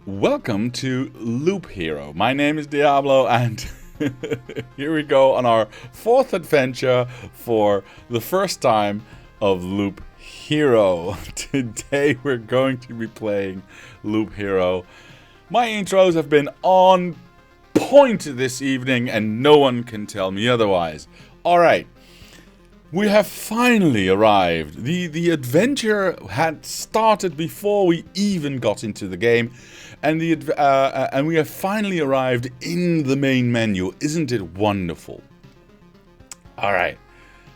Welcome to Loop Hero. My name is Diablo, and here we go on our fourth adventure for the first time of Loop Hero. Today we're going to be playing Loop Hero. My intros have been on point this evening, and no one can tell me otherwise. Alright. We have finally arrived. The adventure had started before we even got into the game, and we have finally arrived in the main menu. Isn't it wonderful? All right,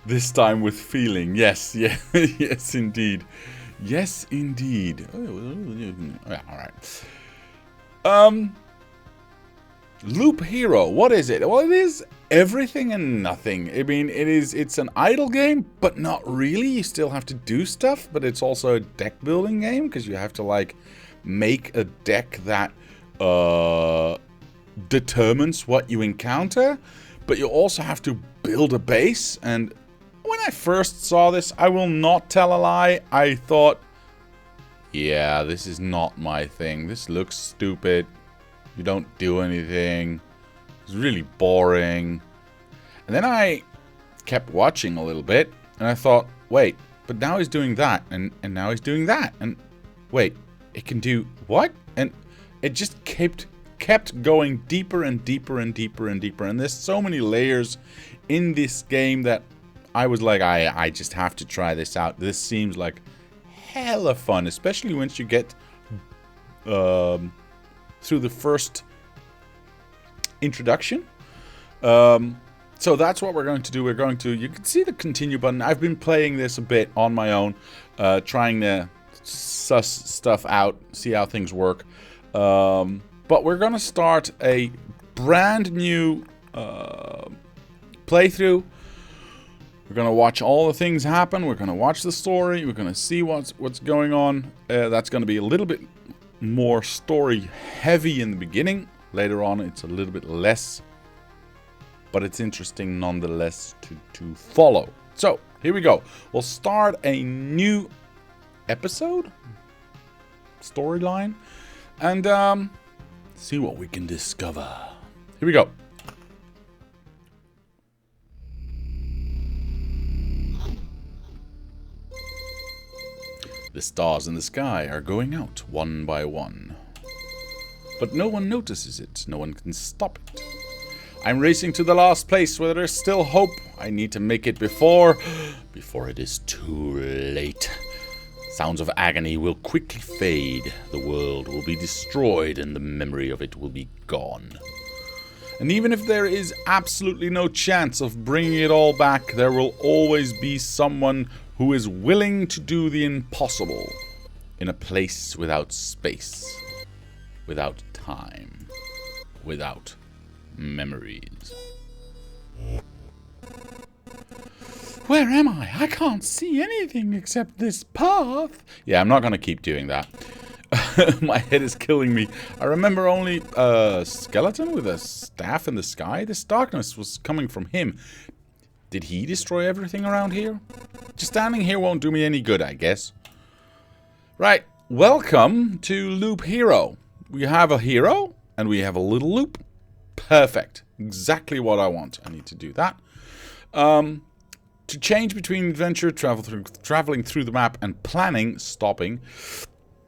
this time with feeling. Yes, yes, indeed, yes, indeed. All right. Loop Hero. What is it? Well, it is everything and nothing. I mean, it's an idle game, but not really. You still have to do stuff, but it's also a deck building game because you have to like make a deck that determines what you encounter, but you also have to build a base. And when I first saw this, I will not tell a lie, I thought, yeah, this is not my thing. This looks stupid. You don't do anything. It's really boring. And then I kept watching a little bit, and I thought, wait, but now he's doing that, and now he's doing that, and wait, it can do what? And it just kept going deeper and deeper and deeper and deeper. And there's so many layers in this game that I was like, I just have to try this out. This seems like hella fun, especially once you get through the first introduction. So that's what we're going to do. You can see the continue button. I've been playing this a bit on my own, trying to suss stuff out, see how things work. But we're going to start a brand new playthrough. We're going to watch all the things happen. We're going to watch the story. We're going to see what's going on. That's going to be a little bit more story heavy in the beginning. Later on it's a little bit less, but it's interesting nonetheless to follow. So here we go. We'll start a new episode, storyline, and see what we can discover. Here we go. The stars in the sky are going out one by one. But no one notices it. No one can stop it. I'm racing to the last place where there's still hope. I need to make it before it is too late. Sounds of agony will quickly fade. The world will be destroyed and the memory of it will be gone. And even if there is absolutely no chance of bringing it all back, there will always be someone who is willing to do the impossible in a place without space, without time, without memories. Where am I? I can't see anything except this path. Yeah, I'm not going to keep doing that. My head is killing me. I remember only a skeleton with a staff in the sky. This darkness was coming from him. Did he destroy everything around here? Just standing here won't do me any good, I guess. Right, welcome to Loop Hero. We have a hero, and we have a little loop. Perfect. Exactly what I want. I need to do that. To change between adventure, traveling through the map, and planning, stopping,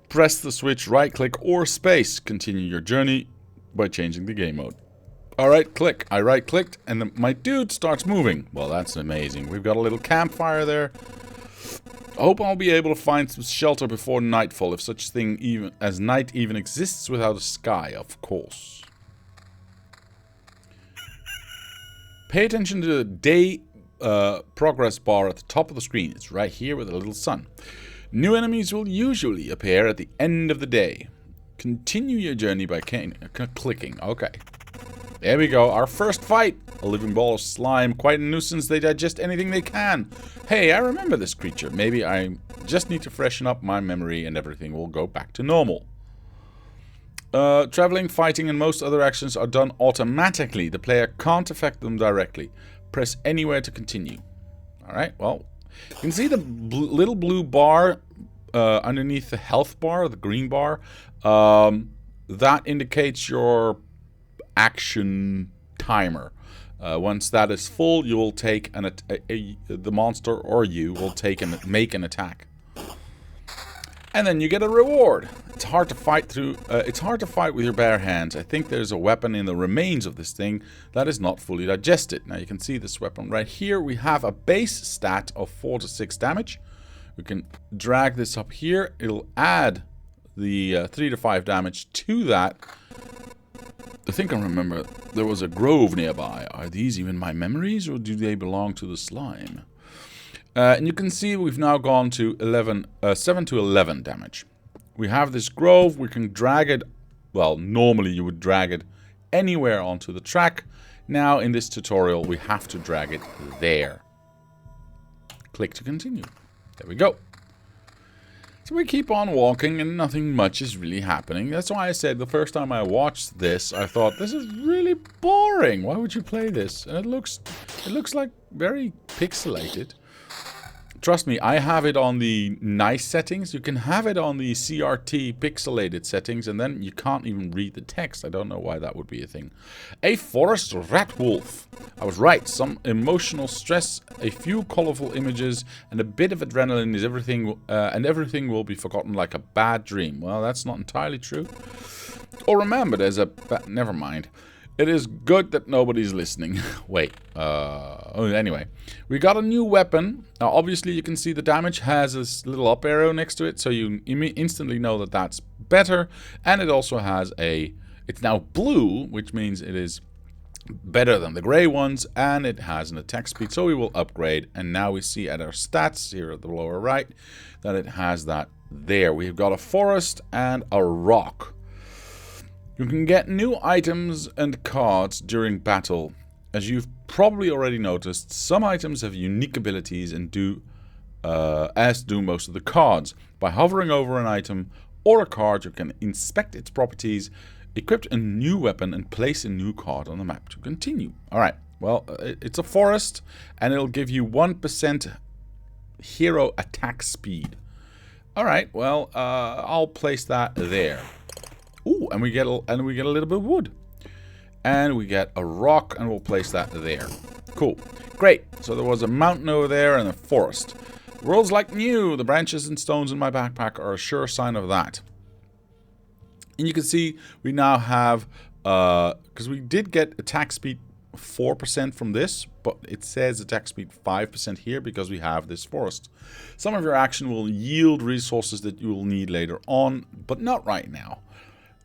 press the switch, right-click, or space. Continue your journey by changing the game mode. Alright, click. I right-clicked, and then my dude starts moving. Well, that's amazing. We've got a little campfire there. I hope I'll be able to find some shelter before nightfall, if such thing even as night even exists without a sky, of course. Pay attention to the day progress bar at the top of the screen. It's right here with a little sun. New enemies will usually appear at the end of the day. Continue your journey by clicking. Okay. There we go. Our first fight. A living ball of slime. Quite a nuisance. They digest anything they can. Hey, I remember this creature. Maybe I just need to freshen up my memory and everything will go back to normal. Traveling, fighting, and most other actions are done automatically. The player can't affect them directly. Press anywhere to continue. Alright, well, you can see the little blue bar underneath the health bar, the green bar. that indicates your action timer. Once that is full, you will take the monster or you will make an attack, and then you get a reward. It's hard to fight through. It's hard to fight with your bare hands. I think there's a weapon in the remains of this thing that is not fully digested. Now you can see this weapon right here. We have a base stat of 4 to 6 damage. We can drag this up here. It'll add the 3 to 5 damage to that. I think I remember there was a grove nearby. Are these even my memories, or do they belong to the slime? And you can see we've now gone to 7 to 11 damage. We have this grove. We can drag it. Well, normally you would drag it anywhere onto the track. Now in this tutorial, we have to drag it there. Click to continue. There we go. So we keep on walking and nothing much is really happening. That's why I said the first time I watched this, I thought, this is really boring. Why would you play this? And it looks like very pixelated. Trust me, I have it on the nice settings. You can have it on the CRT pixelated settings, and then you can't even read the text. I don't know why that would be a thing. A forest rat wolf. I was right. Some emotional stress, a few colorful images, and a bit of adrenaline is everything, and everything will be forgotten like a bad dream. Well, that's not entirely true. Or remembered as a... never mind. It is good that nobody's listening. Wait. Anyway. We got a new weapon. Now, obviously, you can see the damage has this little up arrow next to it. So you instantly know that that's better. And it also has a... It's now blue, which means it is better than the gray ones. And it has an attack speed. So we will upgrade. And now we see at our stats here at the lower right that it has that there. We've got a forest and a rock. You can get new items and cards during battle. As you've probably already noticed, some items have unique abilities and as do most of the cards. By hovering over an item or a card, you can inspect its properties, equip a new weapon, and place a new card on the map to continue. Alright, well, it's a forest, and it'll give you 1% hero attack speed. Alright, well, I'll place that there. Ooh, and we get a little bit of wood. And we get a rock, and we'll place that there. Cool. Great. So there was a mountain over there and a forest. World's like new. The branches and stones in my backpack are a sure sign of that. And you can see we now have... because we did get attack speed 4% from this, but it says attack speed 5% here because we have this forest. Some of your action will yield resources that you will need later on, but not right now.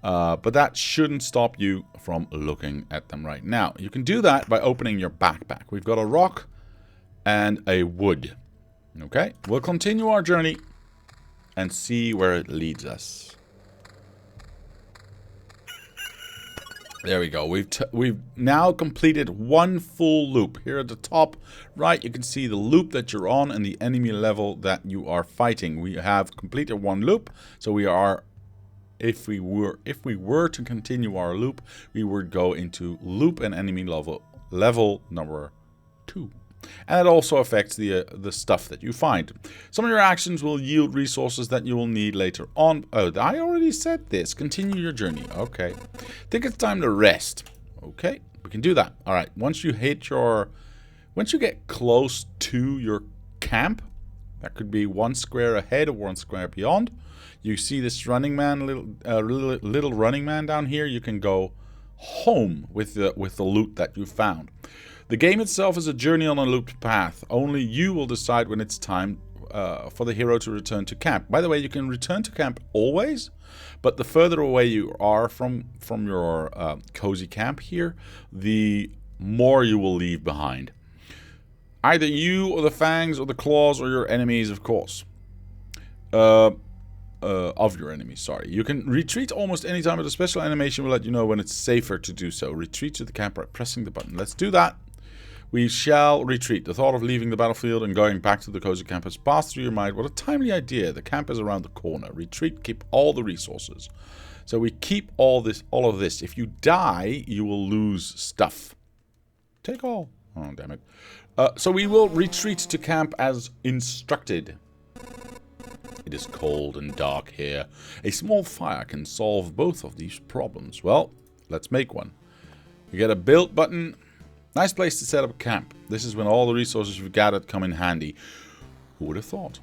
But that shouldn't stop you from looking at them right now. You can do that by opening your backpack. We've got a rock and a wood. Okay, we'll continue our journey and see where it leads us. There we go. We've now completed one full loop. Here at the top right, you can see the loop that you're on and the enemy level that you are fighting. We have completed one loop, so we are... If we were to continue our loop, we would go into loop and enemy level number 2. And it also affects the stuff that you find. Some of your actions will yield resources that you will need later on. Oh, I already said this. Continue your journey. Okay. Think it's time to rest. Okay, we can do that. All right. Once you get close to your camp, that could be 1 square ahead or 1 square beyond. You see this running man, little running man down here. You can go home with the loot that you found. The game itself is a journey on a looped path. Only you will decide when it's time for the hero to return to camp. By the way, you can return to camp always, but the further away you are from your cozy camp here, the more you will leave behind. Either you or the fangs or the claws or your enemies, of course. Of your enemies, sorry. You can retreat almost any time, but a special animation will let you know when it's safer to do so. Retreat to the camp by pressing the button. Let's do that. We shall retreat. The thought of leaving the battlefield and going back to the cozy camp has passed through your mind. What a timely idea. The camp is around the corner. Retreat, keep all the resources. So we keep all of this. If you die, you will lose stuff. Take all. Oh, damn it. So we will retreat to camp as instructed. It is cold and dark here. A small fire can solve both of these problems. Well, let's make one. You get a build button. Nice place to set up a camp. This is when all the resources you've gathered come in handy. Who would have thought?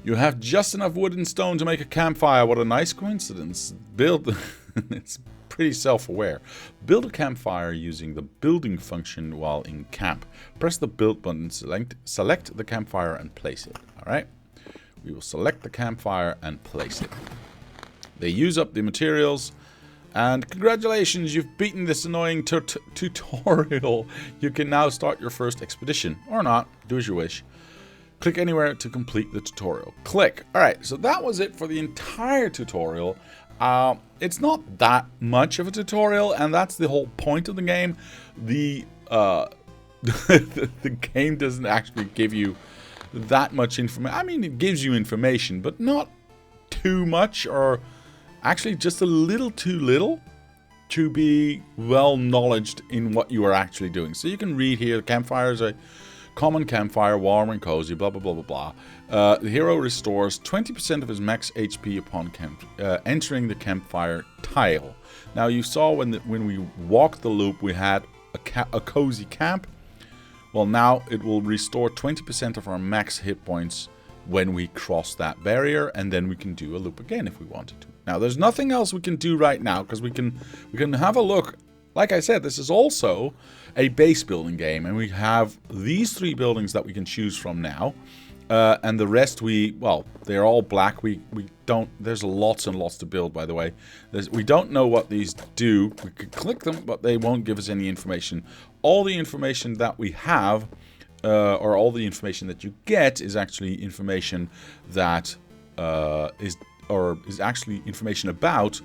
You have just enough wood and stone to make a campfire. What a nice coincidence. It's pretty self-aware. Build a campfire using the building function while in camp. Press the build button, select the campfire and place it. Alright. We will select the campfire and place it. They use up the materials. And congratulations, you've beaten this annoying tutorial. You can now start your first expedition. Or not. Do as you wish. Click anywhere to complete the tutorial. Click. Alright, so that was it for the entire tutorial. It's not that much of a tutorial, and that's the whole point of the game. The game doesn't actually give you that much information. I mean, it gives you information, but not too much, or actually just a little too little to be well knowledged in what you are actually doing. So you can read here, campfires are common campfire, warm and cozy, blah, blah, blah, blah, blah. The hero restores 20% of his max HP upon entering the campfire tile. Now, you saw when we walked the loop, we had a cozy camp. Well, now it will restore 20% of our max hit points when we cross that barrier, and then we can do a loop again if we wanted to. Now, there's nothing else we can do right now, because we can have a look. Like I said, this is also a base building game, and we have these 3 buildings that we can choose from now, and the rest well, they're all black. We don't. There's lots and lots to build, by the way. We don't know what these do. We could click them, but they won't give us any information. All the information that we have, or all the information that you get, is actually information that is actually information about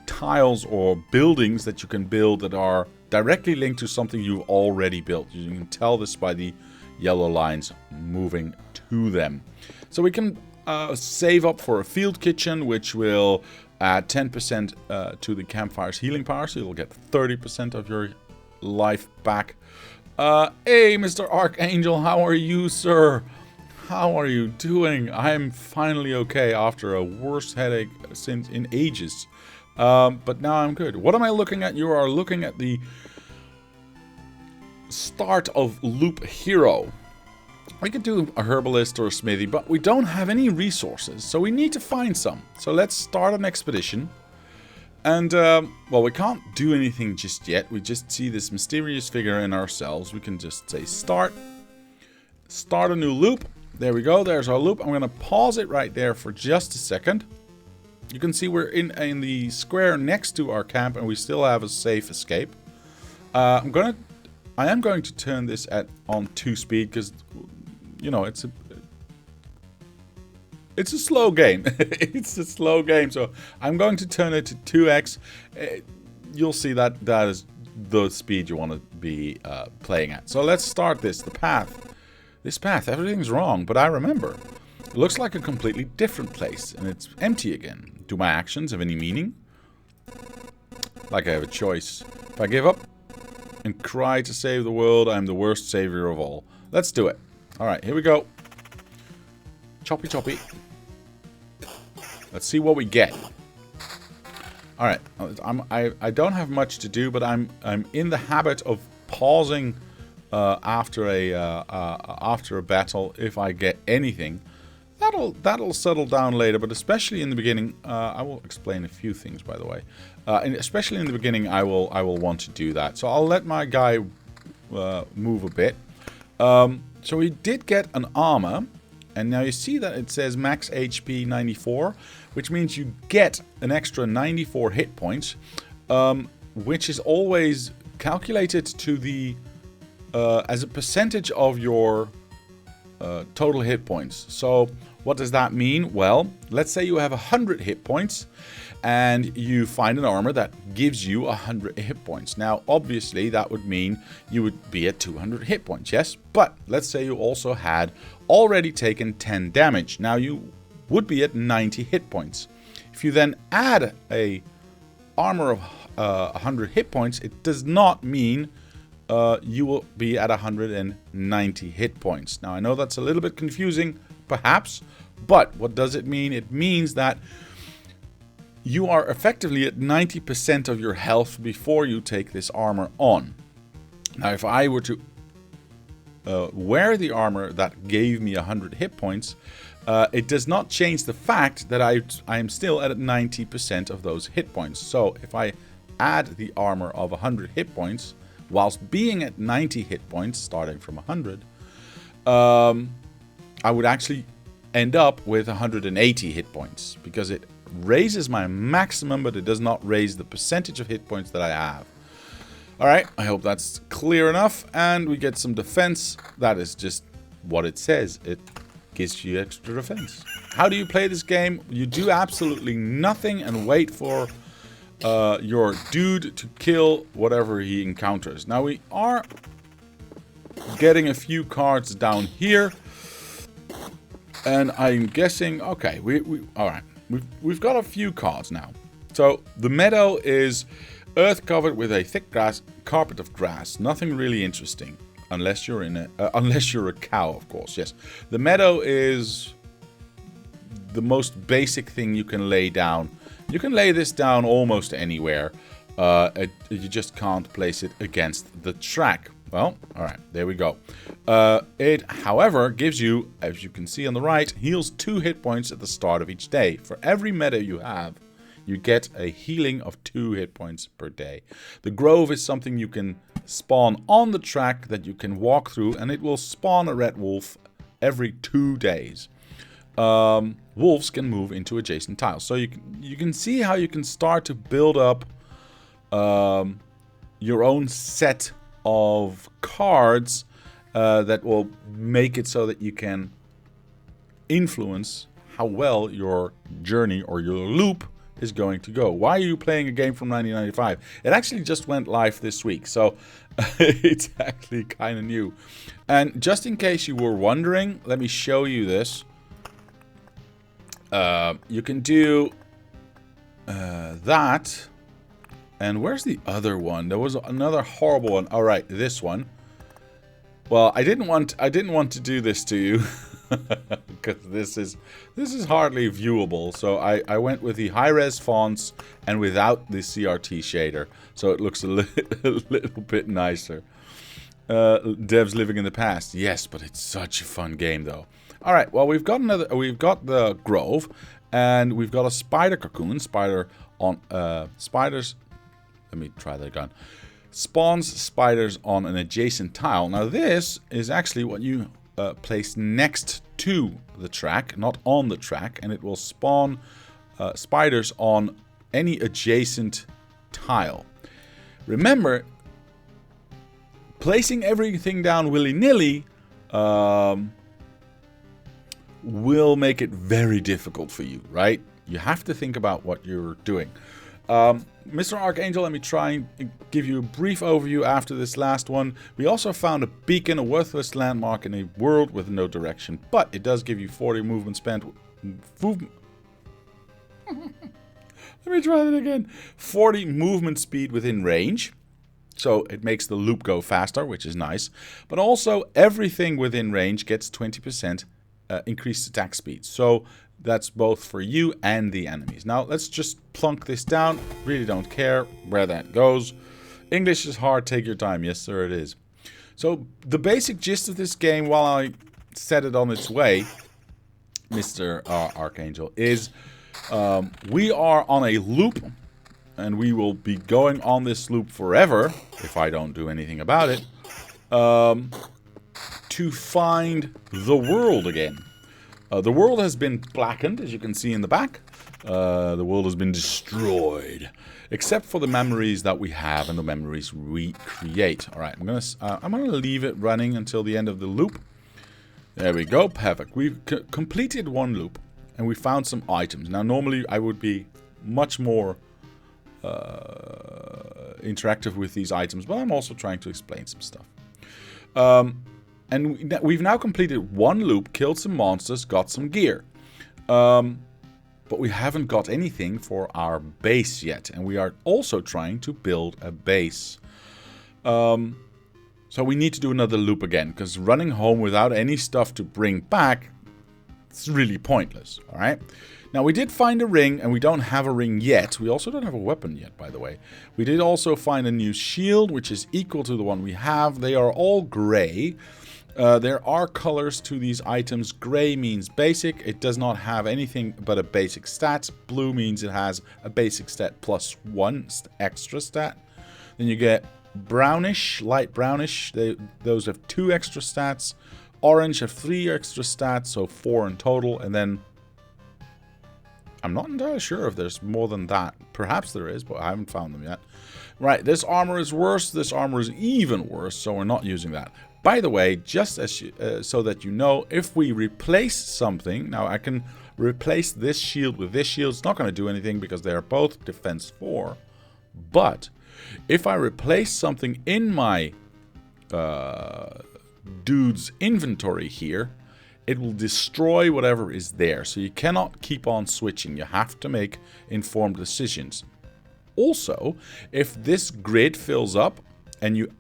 tiles or buildings that you can build that are directly linked to something you've already built. You can tell this by the yellow lines moving to them. So we can save up for a field kitchen, which will add 10% to the campfire's healing power, so you'll get 30% of your life back. Hey, Mr. Archangel, how are you, sir? How are you doing? I'm finally okay after a worse headache since in ages. But now I'm good. What am I looking at? You are looking at the start of Loop Hero. We could do a herbalist or a smithy, but we don't have any resources, so we need to find some. So let's start an expedition. And, well, we can't do anything just yet. We just see this mysterious figure in our cells. We can just say start a new loop. There we go. There's our loop. I'm going to pause it right there for just a second. You can see we're in the square next to our camp, and we still have a safe escape. I am going to turn this on 2 speed because, you know, it's a slow game. It's a slow game, so I'm going to turn it to 2x. You'll see that is the speed you want to be playing at. So let's start this. The path. This path, everything's wrong, but I remember. It looks like a completely different place, and it's empty again. Do my actions have any meaning? Like I have a choice. If I give up and cry to save the world, I'm the worst savior of all. Let's do it. Alright, here we go. Choppy choppy. Let's see what we get. Alright, I don't have much to do, but I'm in the habit of pausing after a battle if I get anything. That'll settle down later, but especially in the beginning, I will explain a few things, by the way. And especially in the beginning, I will want to do that. So I'll let my guy move a bit. So we did get an armor, and now you see that it says max HP 94, which means you get an extra 94 hit points, which is always calculated to the as a percentage of your total hit points. So what does that mean? Well, let's say you have 100 hit points and you find an armor that gives you 100 hit points. Now, obviously, that would mean you would be at 200 hit points, yes? But let's say you also had already taken 10 damage. Now you would be at 90 hit points. If you then add a armor of 100 hit points, it does not mean you will be at 190 hit points. Now, I know that's a little bit confusing, perhaps, But what does it mean? It means that you are effectively at 90% of your health before you take this armor on. Now, if I were to wear the armor that gave me 100 hit points, it does not change the fact that I am still at 90% of those hit points. So if I add the armor of 100 hit points, whilst being at 90 hit points, starting from 100, I would actually end up with 180 hit points, because it raises my maximum, but it does not raise the percentage of hit points that I have. Alright, I hope that's clear enough, and we get some defense. That is just what it says. It gives you extra defense. How do you play this game? You do absolutely nothing and wait for your dude to kill whatever he encounters. Now we are getting a few cards down here, and I'm guessing, okay, alright, we've got a few cards now. So the meadow is earth covered with a thick carpet of grass. Nothing really interesting, unless you're unless you're a cow, of course. Yes, the meadow is the most basic thing you can lay down. You can lay this down almost anywhere. You just can't place it against the track. Well, alright, there we go. It, however, gives you, as you can see on the right, heals 2 hit points at the start of each day. For every meadow you have, you get a healing of 2 hit points per day. The grove is something you can spawn on the track that you can walk through, and it will spawn a red wolf every 2 days. Wolves can move into adjacent tiles. So you can see how you can start to build up your own set of cards that will make it so that you can influence how well your journey or your loop is going to go. Why are you playing a game from 1995? It actually just went live this week, so it's actually kind of new. And just in case you were wondering, let me show you this. You can do that. And where's the other one? There was another horrible one. All right, this one. Well, I didn't want to do this to you because this is hardly viewable. So I went with the high-res fonts and without the CRT shader, so it looks a little bit nicer. Devs living in the past, yes, but it's such a fun game though. All right, well we've got the grove, and we've got a spider cocoon. Spiders. Let me try that again. Spawns spiders on an adjacent tile. Now this is actually what you place next to the track, not on the track, and it will spawn spiders on any adjacent tile. Remember, placing everything down willy-nilly will make it very difficult for you, right? You have to think about what you're doing. Mr. Archangel, let me try and give you a brief overview after this last one. We also found a beacon, a worthless landmark in a world with no direction, but it does give you 40 movement spent. Let me try that again. 40 movement speed within range. So it makes the loop go faster, which is nice. But also everything within range gets 20% increased attack speed. So that's both for you and the enemies. Now let's just plunk this down. Really don't care where that goes. English is hard, take your time. Yes sir, it is. So the basic gist of this game, while I set it on its way, Mr. Archangel, is we are on a loop, and we will be going on this loop forever, if I don't do anything about it, to find the world again. The world has been blackened, as you can see in the back. The world has been destroyed, except for the memories that we have and the memories we create. All right, I'm gonna leave it running until the end of the loop. There we go, perfect. We've completed one loop, and we found some items. Now, normally I would be much more interactive with these items, but I'm also trying to explain some stuff. And we've now completed one loop, killed some monsters, got some gear. But we haven't got anything for our base yet. And we are also trying to build a base. So we need to do another loop again. Because running home without any stuff to bring back it's really pointless, alright? Now, we did find a ring, and we don't have a ring yet. We also don't have a weapon yet, by the way. We did also find a new shield, which is equal to the one we have. They are all gray. There are colors to these items. Gray means basic. It does not have anything but a basic stat. Blue means it has a basic stat plus 1 extra stat. Then you get brownish, light brownish. Those have 2 extra stats. Orange have 3 extra stats, so 4 in total. And then I'm not entirely sure if there's more than that. Perhaps there is, but I haven't found them yet. Right, this armor is worse. This armor is even worse, so we're not using that. By the way, just as so that you know, if we replace something... Now, I can replace this shield with this shield. It's not going to do anything because they are both defense 4. But if I replace something in my dude's inventory here, it will destroy whatever is there. So you cannot keep on switching. You have to make informed decisions. Also, if this grid fills up and you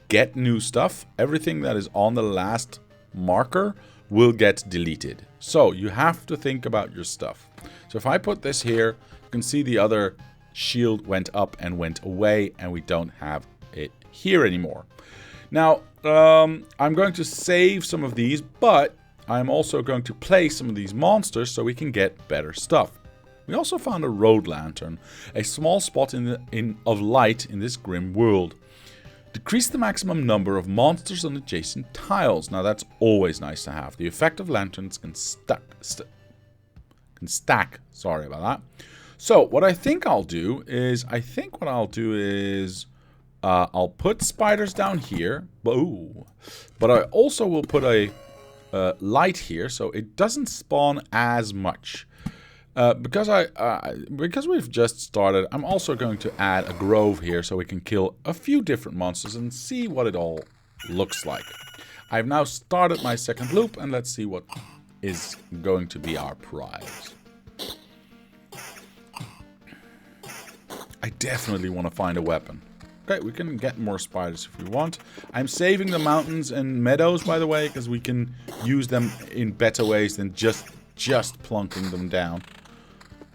get new stuff, everything that is on the last marker will get deleted. So you have to think about your stuff. So if I put this here, you can see the other shield went up and went away, and we don't have it here anymore. Now, I'm going to save some of these, but I'm also going to play some of these monsters so we can get better stuff. We also found a road lantern, a small spot of light in this grim world. Decrease the maximum number of monsters on adjacent tiles. Now that's always nice to have. The effect of lanterns can stack. Sorry about that. So what I think I'll do is, I'll put spiders down here. Ooh. But I also will put a light here, so it doesn't spawn as much. Because we've just started, I'm also going to add a grove here so we can kill a few different monsters and see what it all looks like. I've now started my second loop, and let's see what is going to be our prize. I definitely want to find a weapon. Okay, we can get more spiders if we want. I'm saving the mountains and meadows, by the way, because we can use them in better ways than just plunking them down.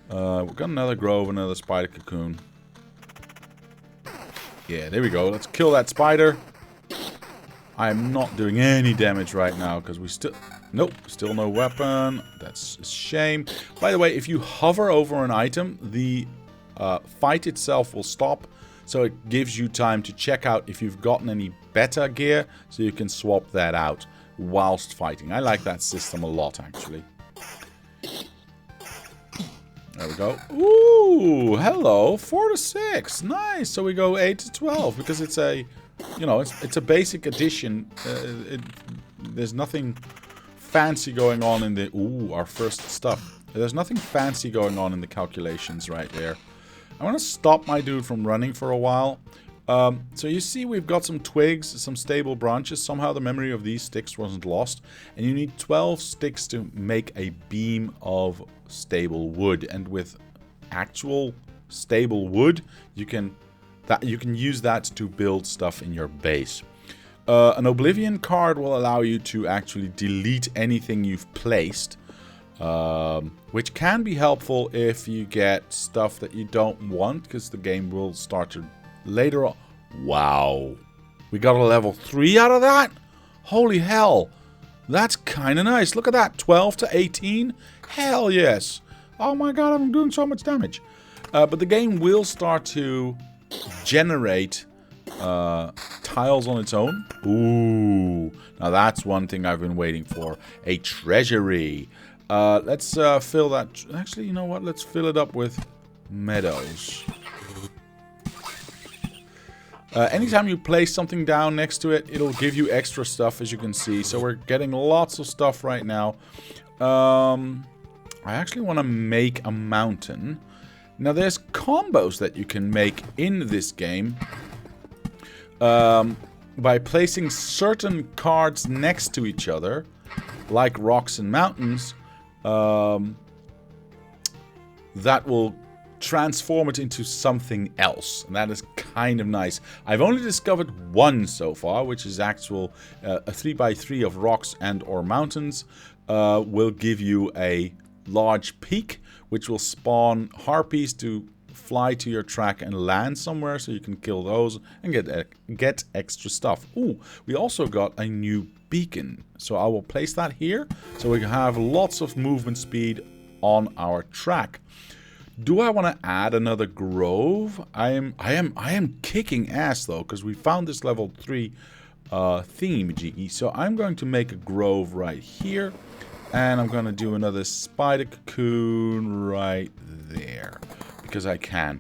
We've got another grove, another spider cocoon. Yeah, there we go. Let's kill that spider. I'm not doing any damage right now because we still... Nope, still no weapon. That's a shame. By the way, if you hover over an item, the fight itself will stop. So it gives you time to check out if you've gotten any better gear, so you can swap that out whilst fighting. I like that system a lot, actually. There we go. Ooh, hello, 4 to 6. Nice. So we go 8 to 12 because it's a, you know, it's a basic addition. There's nothing fancy going on in the... Ooh, our first stuff. There's nothing fancy going on in the calculations right there. I want to stop my dude from running for a while. So you see we've got some twigs, some stable branches. Somehow the memory of these sticks wasn't lost. And you need 12 sticks to make a beam of stable wood. And with actual stable wood, you can use that to build stuff in your base. An Oblivion card will allow you to actually delete anything you've placed. Which can be helpful if you get stuff that you don't want, because the game will start to later on. Wow, we got a level 3 out of that? Holy hell, that's kind of nice. Look at that, 12 to 18. Hell yes. Oh my god, I'm doing so much damage. But the game will start to generate tiles on its own. Ooh, now that's one thing I've been waiting for, a treasury. Let's fill that... Actually, you know what? Let's fill it up with meadows. Anytime you place something down next to it, it'll give you extra stuff, as you can see. So we're getting lots of stuff right now. I actually want to make a mountain. Now, there's combos that you can make in this game. By placing certain cards next to each other, like rocks and mountains... that will transform it into something else, and that is kind of nice. I've only discovered one so far, which is actual a 3x3 of rocks and or mountains. will give you a large peak, which will spawn harpies to fly to your track and land somewhere, so you can kill those and get extra stuff. Ooh, we also got a new beacon, so I will place that here so we can have lots of movement speed on our track. Do I want to add another grove? I am kicking ass though, because we found this level 3 thingy-majiggy. So I'm going to make a grove right here, and I'm going to do another spider cocoon right there, because I can.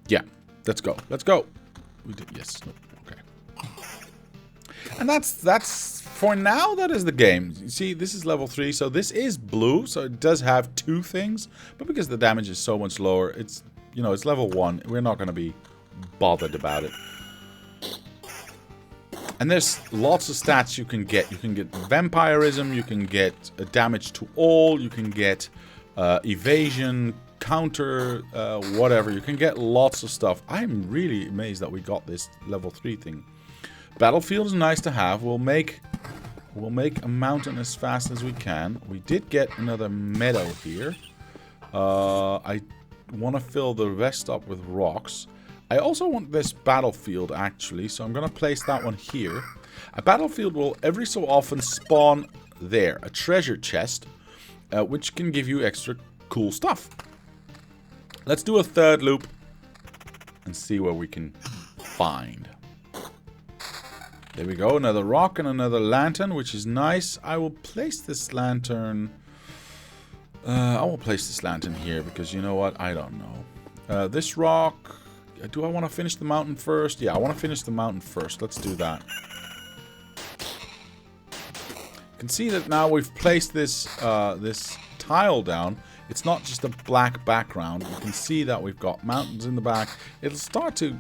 Yeah, let's go. Let's go. We did, yes. No, okay. And that's for now. That is the game. You see, this is level 3, so this is blue, so it does have 2 things, but because the damage is so much lower, it's, you know, it's level 1. We're not going to be bothered about it. And there's lots of stats you can get. You can get vampirism, you can get damage to all, you can get evasion, counter, whatever. You can get lots of stuff. I'm really amazed that we got this level 3 thing. Battlefield is nice to have. We'll make a mountain as fast as we can. We did get another meadow here. I want to fill the rest up with rocks. I also want this battlefield, actually, so I'm going to place that one here. A battlefield will every so often spawn there, a treasure chest, which can give you extra cool stuff. Let's do a third loop and see what we can find. There we go, another rock and another lantern, which is nice. I will place this lantern... I will place this lantern here, because you know what? I don't know. This rock... Do I want to finish the mountain first? Yeah, I want to finish the mountain first. Let's do that. You can see that now we've placed this this tile down. It's not just a black background. You can see that we've got mountains in the back. It'll start to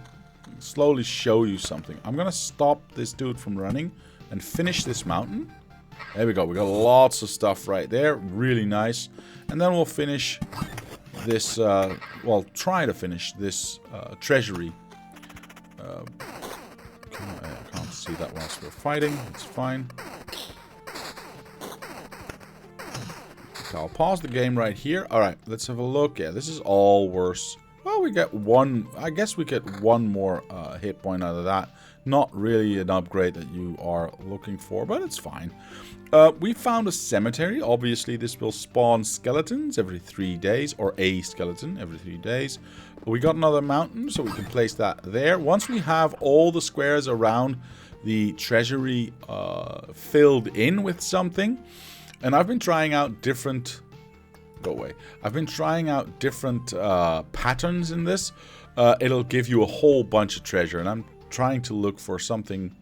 slowly show you something. I'm going to stop this dude from running and finish this mountain. There we go. We got lots of stuff right there. Really nice. And then we'll finish... this, well, try to finish this treasury. I can't see that whilst we're fighting. It's fine. Okay, I'll pause the game right here. Alright, let's have a look. Yeah, this is all worse. Well, we get one... I guess we get one more hit point out of that. Not really an upgrade that you are looking for, but it's fine. We found a cemetery. Obviously, this will spawn skeletons every 3 days, or a skeleton every 3 days. But we got another mountain, so we can place that there. Once we have all the squares around the treasury filled in with something, and I've been trying out different... Go away. I've been trying out different patterns in this. It'll give you a whole bunch of treasure, and I'm trying to look for something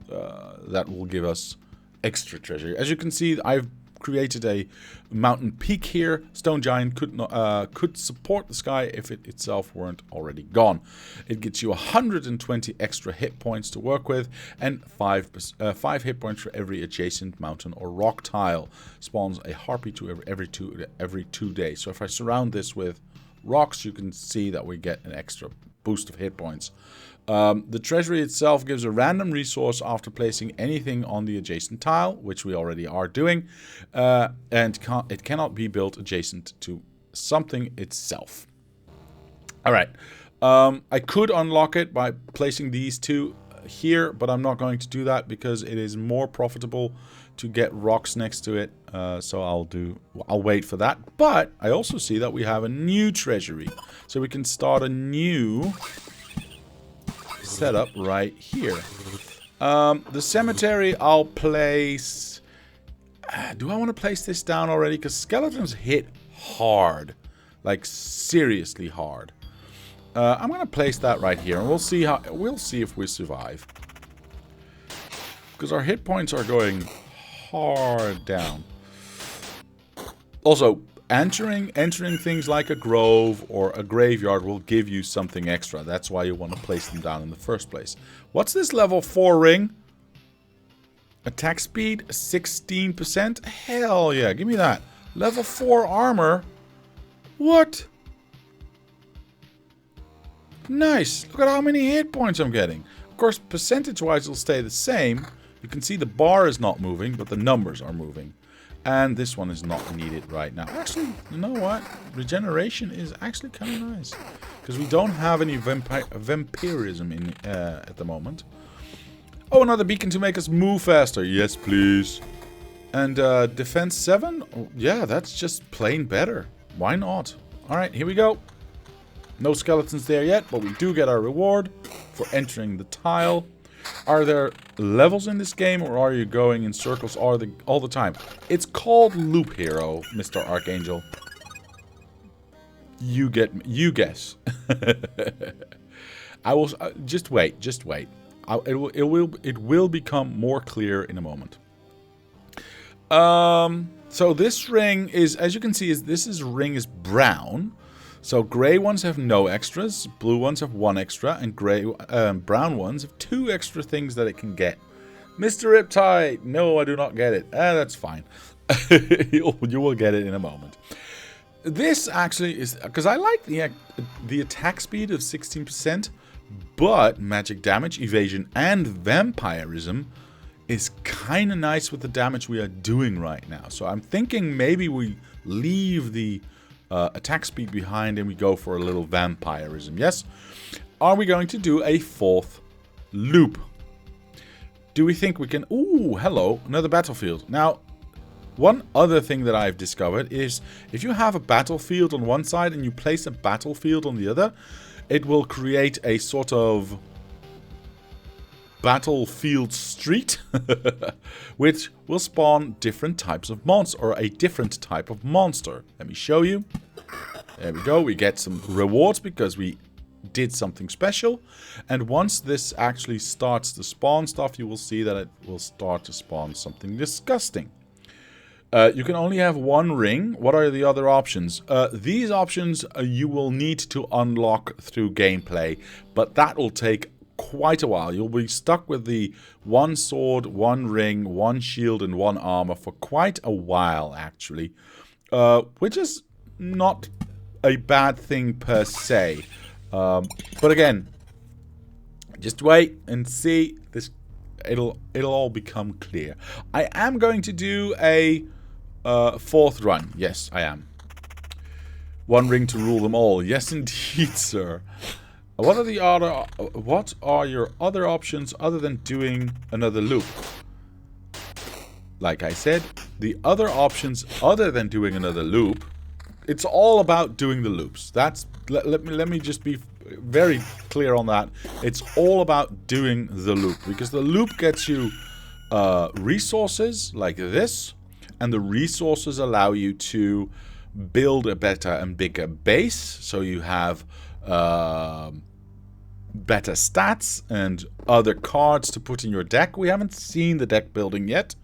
that will give us extra treasure. As you can see, I've created a mountain peak here. Stone Giant could support the sky if it itself weren't already gone. It gets you 120 extra hit points to work with, and 5 hit points for every adjacent mountain or rock tile. Spawns a harpy to every 2 days. So if I surround this with rocks, you can see that we get an extra boost of hit points. The treasury itself gives a random resource after placing anything on the adjacent tile, which we already are doing, and it cannot be built adjacent to something itself. Alright, I could unlock it by placing these two here, but I'm not going to do that because it is more profitable to get rocks next to it, so I'll wait for that. But I also see that we have a new treasury, so we can start a new setup right here. The cemetery I'll place... do I want to place this down already? Because skeletons hit hard. Like, seriously hard. I'm going to place that right here, and we'll see if we survive. Because our hit points are going hard down. Also, entering things like a grove or a graveyard will give you something extra. That's why you want to place them down in the first place. What's this level 4 ring? Attack speed 16%? Hell yeah, give me that. Level 4 armor? What? Nice. Look at how many hit points I'm getting. Of course, percentage-wise it'll stay the same. You can see the bar is not moving, but the numbers are moving. And this one is not needed right now. Actually, you know what? Regeneration is actually kind of nice. Because we don't have any vampirism in at the moment. Oh, another beacon to make us move faster. Yes, please. And defense 7? Oh, yeah, that's just plain better. Why not? Alright, here we go. No skeletons there yet, but we do get our reward for entering the tile. Are there levels in this game, or are you going in circles all the time? It's called Loop Hero, Mr. Archangel. You guess. I will just wait. It will become more clear in a moment. So this ring is, as you can see, this ring is brown. So gray ones have no extras, blue ones have 1 extra, and brown ones have 2 extra things that it can get. Mr. Riptide! No, I do not get it. That's fine. You will get it in a moment. This actually is, because I like the attack speed of 16%, but magic damage, evasion, and vampirism is kind of nice with the damage we are doing right now. So I'm thinking maybe we leave the attack speed behind and we go for a little vampirism. Yes? Are we going to do a 4th loop? Do we think we can... Ooh, hello, another battlefield. Now, one other thing that I've discovered is if you have a battlefield on one side and you place a battlefield on the other, it will create a sort of battlefield street, which will spawn different types of monsters, or a different type of monster. Let me show you. There we go. We get some rewards because we did something special. And once this actually starts to spawn stuff, you will see that it will start to spawn something disgusting. You can only have 1 ring. What are the other options? These options you will need to unlock through gameplay, but that will take quite a while. You'll be stuck with the 1 sword, 1 ring, 1 shield, and 1 armor for quite a while, actually. Which is not a bad thing per se. But again, just wait and see. It'll all become clear. I am going to do a 4th run. Yes, I am. 1 ring to rule them all. Yes, indeed, sir. What are your other options other than doing another loop? Like I said, the other options other than doing another loop, it's all about doing the loops. Let me just be very clear on that. It's all about doing the loop, because the loop gets you resources like this, and the resources allow you to build a better and bigger base, so you have better stats and other cards to put in your deck. We haven't seen the deck building yet,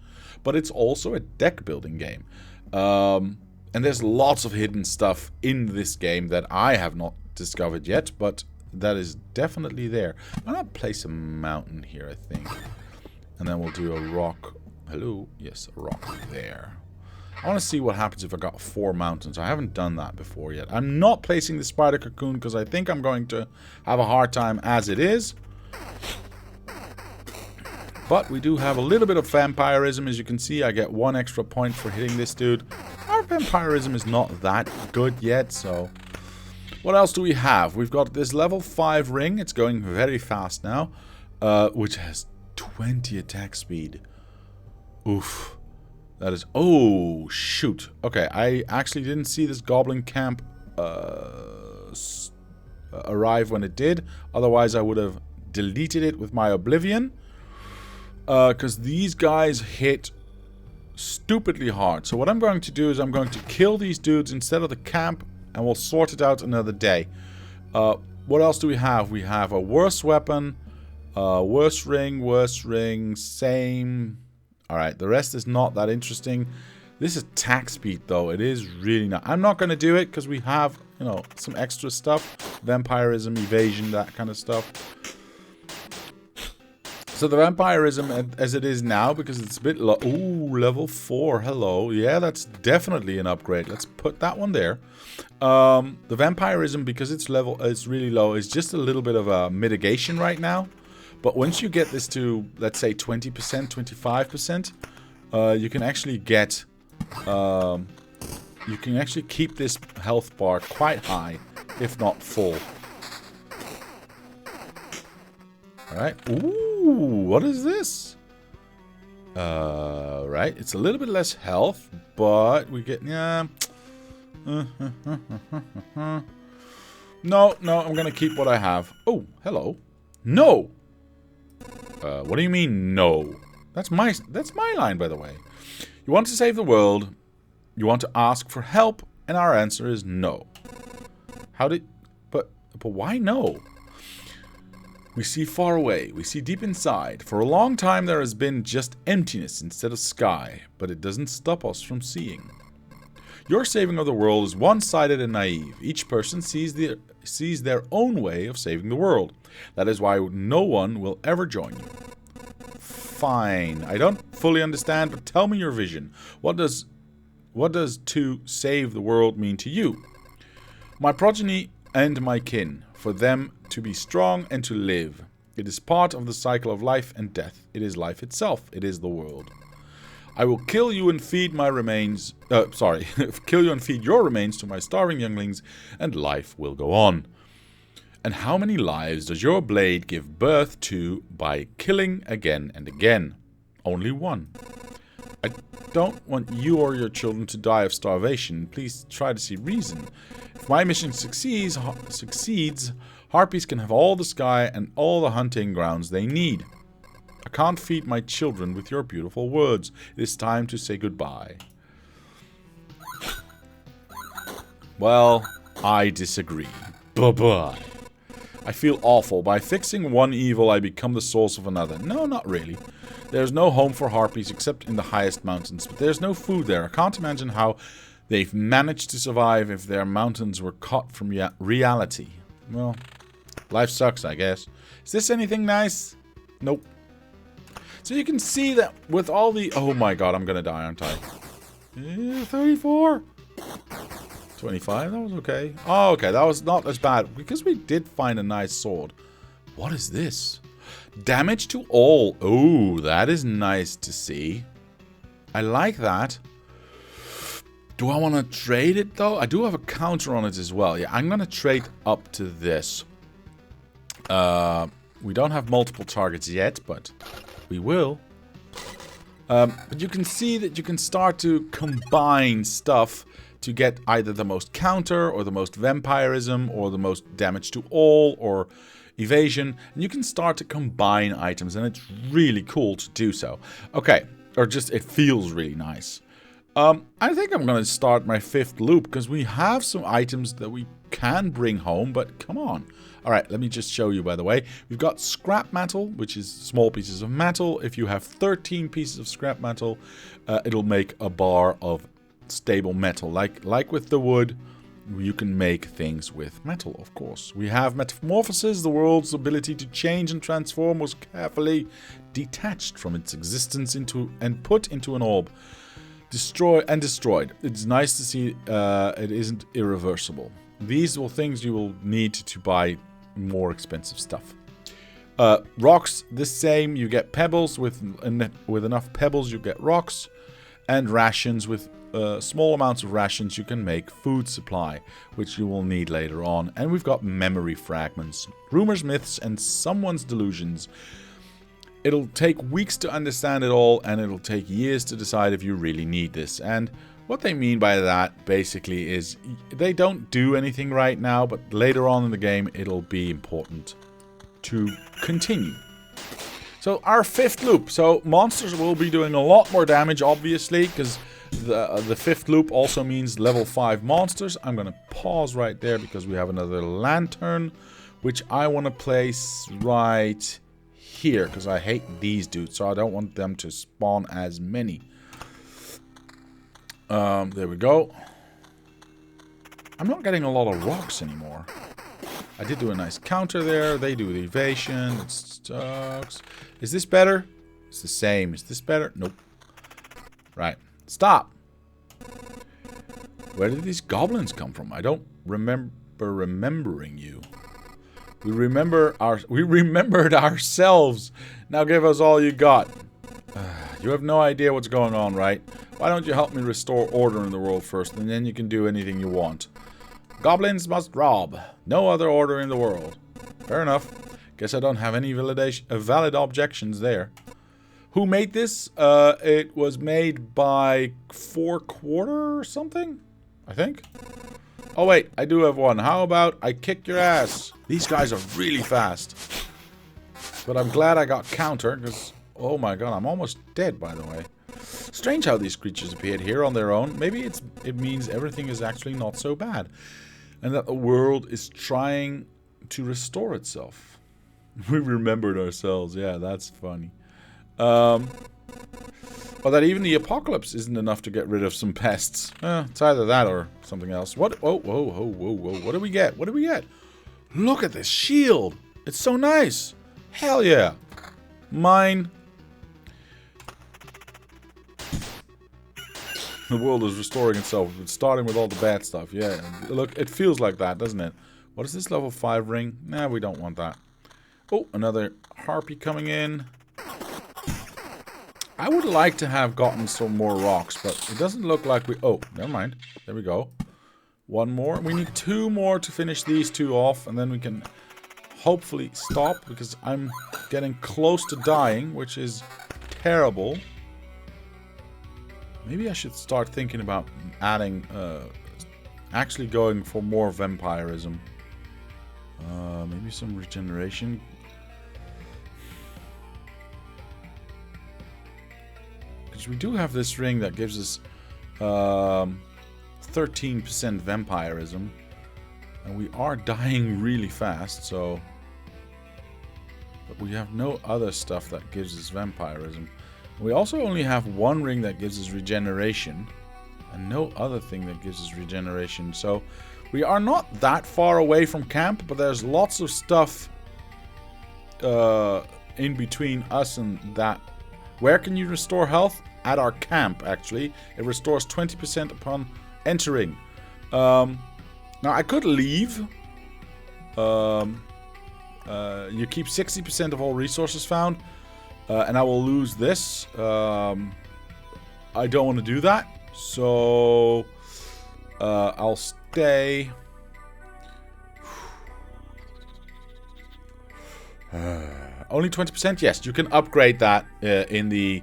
but it's also a deck building game. And there's lots of hidden stuff in this game that I have not discovered yet, but that is definitely there. I'm going to place a mountain here, I think. And then we'll do a rock. Hello? Yes, a rock there. I want to see what happens if I got 4 mountains. I haven't done that before yet. I'm not placing the spider cocoon because I think I'm going to have a hard time as it is. But we do have a little bit of vampirism. As you can see, I get 1 extra point for hitting this dude. Our vampirism is not that good yet, so... What else do we have? We've got this level 5 ring. It's going very fast now. Which has 20 attack speed. Oof. That is... Oh, shoot. Okay, I actually didn't see this goblin camp arrive when it did. Otherwise, I would have deleted it with my oblivion. Because these guys hit stupidly hard. So what I'm going to do is I'm going to kill these dudes instead of the camp, and we'll sort it out another day. What else do we have? We have a worse weapon, worse ring, same... Alright, the rest is not that interesting. This is attack speed, though. It is really not. I'm not going to do it because we have, you know, some extra stuff. Vampirism, evasion, that kind of stuff. So the vampirism, as it is now, because it's a bit low. Ooh, level 4. Hello. Yeah, that's definitely an upgrade. Let's put that one there. The vampirism, because it's really low, is just a little bit of a mitigation right now. But once you get this to, let's say, 20%, 25%, you can actually get... you can actually keep this health bar quite high, if not full. Alright. Ooh, what is this? Right. It's a little bit less health, but we get... Yeah. No, I'm gonna keep what I have. Oh, hello. No! What do you mean, no? That's my line, by the way. You want to save the world. You want to ask for help, and our answer is no. But why no? We see far away. We see deep inside. For a long time there has been just emptiness instead of sky, but it doesn't stop us from seeing. Your saving of the world is one-sided and naive. Each person sees their own way of saving the world. That is why no one will ever join you. Fine. I don't fully understand, but tell me your vision. What does to save the world mean to you? My progeny and my kin, for them to be strong and to live. It is part of the cycle of life and death. It is life itself. It is the world. I will kill you and feed my remains... kill you and feed your remains to my starving younglings, and life will go on. And how many lives does your blade give birth to by killing again and again? Only one. I don't want you or your children to die of starvation. Please try to see reason. If my mission succeeds, harpies can have all the sky and all the hunting grounds they need. I can't feed my children with your beautiful words. It is time to say goodbye. Well, I disagree. Bye-bye. I feel awful. By fixing one evil, I become the source of another. No, not really. There's no home for harpies except in the highest mountains, but there's no food there. I can't imagine how they've managed to survive if their mountains were cut from reality. Well, life sucks, I guess. Is this anything nice? Nope. So you can see that with all the... Oh my god, I'm gonna die, aren't I? 34? 25? That was okay. Oh, okay, that was not as bad, because we did find a nice sword. What is this? Damage to all. Oh, that is nice to see. I like that. Do I want to trade it, though? I do have a counter on it as well. Yeah, I'm going to trade up to this. We don't have multiple targets yet, but we will. But you can see that you can start to combine stuff to get either the most counter, or the most vampirism, or the most damage to all, or evasion. And you can start to combine items, and it's really cool to do so. Okay, or just it feels really nice. I think I'm going to start my 5th loop, because we have some items that we can bring home, but come on. Alright, let me just show you, by the way. We've got scrap metal, which is small pieces of metal. If you have 13 pieces of scrap metal, it'll make a bar of stable metal. Like with the wood, you can make things with metal, of course. We have metamorphosis. The world's ability to change and transform was carefully detached from its existence and put into an orb. Destroyed. It's nice to see it isn't irreversible. These are things you will need to buy more expensive stuff. Rocks, the same. You get pebbles. With enough pebbles, you get rocks. And rations. With small amounts of rations, you can make food supply, which you will need later on. And we've got memory fragments. Rumors, myths, and someone's delusions. It'll take weeks to understand it all, and it'll take years to decide if you really need this. And what they mean by that, basically, is they don't do anything right now, but later on in the game, it'll be important to continue. So, our 5th loop. So, monsters will be doing a lot more damage, obviously, because the 5th loop also means level 5 monsters. I'm going to pause right there, because we have another lantern, which I want to place right here, because I hate these dudes, so I don't want them to spawn as many. There we go. I'm not getting a lot of rocks anymore. I did do a nice counter there. They do the evasion. It sucks. Is this better? It's the same. Is this better? Nope. Right. Stop. Where did these goblins come from? I don't remember remembering you. We remembered ourselves. Now give us all you got. You have no idea what's going on, right? Why don't you help me restore order in the world first, and then you can do anything you want. Goblins must rob. No other order in the world. Fair enough. Guess I don't have any valid objections there. Who made this? It was made by 4/4 or something, I think. Oh wait, I do have one. How about I kick your ass? These guys are really fast. But I'm glad I got counter, because, oh my god, I'm almost dead, by the way. Strange how these creatures appeared here on their own. Maybe it means everything is actually not so bad. And that the world is trying to restore itself. We remembered ourselves. Yeah, that's funny. Or that even the apocalypse isn't enough to get rid of some pests. It's either that or something else. What? Whoa, whoa, whoa, whoa, whoa. What do we get? What do we get? Look at this shield. It's so nice. Hell yeah. Mine. The world is restoring itself. It's starting with all the bad stuff. Yeah. Look, it feels like that, doesn't it? What is this level 5 ring? Nah, we don't want that. Oh, another harpy coming in. I would like to have gotten some more rocks, but it doesn't look like we... Oh, never mind. There we go. One more. We need 2 more to finish these 2 off, and then we can hopefully stop, because I'm getting close to dying, which is terrible. Maybe I should start thinking about adding... actually going for more vampirism. Maybe some regeneration. We do have this ring that gives us 13% vampirism, and we are dying really fast, so... But we have no other stuff that gives us vampirism. We also only have 1 ring that gives us regeneration, and no other thing that gives us regeneration, so... We are not that far away from camp, but there's lots of stuff in between us and that. Where can you restore health? At our camp, actually. It restores 20% upon entering. Now, I could leave. You keep 60% of all resources found. And I will lose this. I don't want to do that. So, I'll stay. Only 20%? Yes, you can upgrade that in the...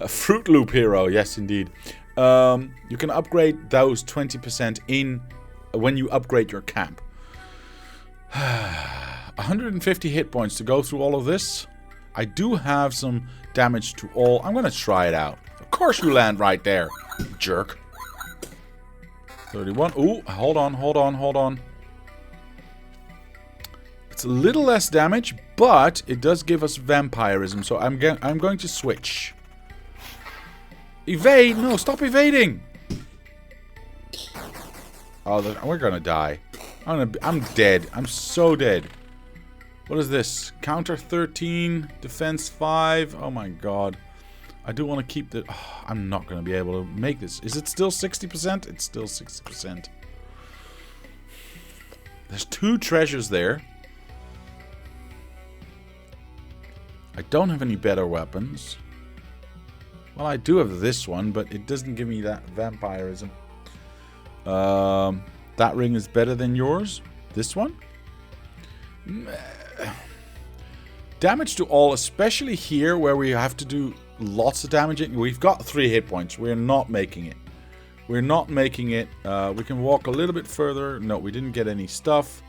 Fruit Loop Hero, yes indeed. You can upgrade those 20% in when you upgrade your camp. 150 hit points to go through all of this. I do have some damage to all. I'm going to try it out. Of course you land right there, jerk. 31. Ooh, hold on, hold on, hold on. It's a little less damage, but it does give us vampirism, so I'm going to switch. Evade! No, stop evading! Oh, we're gonna die. I'm dead. I'm so dead. What is this? Counter 13, defense 5. Oh my god. I do want to keep the... Oh, I'm not gonna be able to make this. Is it still 60%? It's still 60%. There's 2 treasures there. I don't have any better weapons. Well, I do have this one, but it doesn't give me that vampirism. That ring is better than yours. This one? Damage to all, especially here where we have to do lots of damage. We've got 3 hit points. We're not making it. We're not making it. We can walk a little bit further. No, we didn't get any stuff.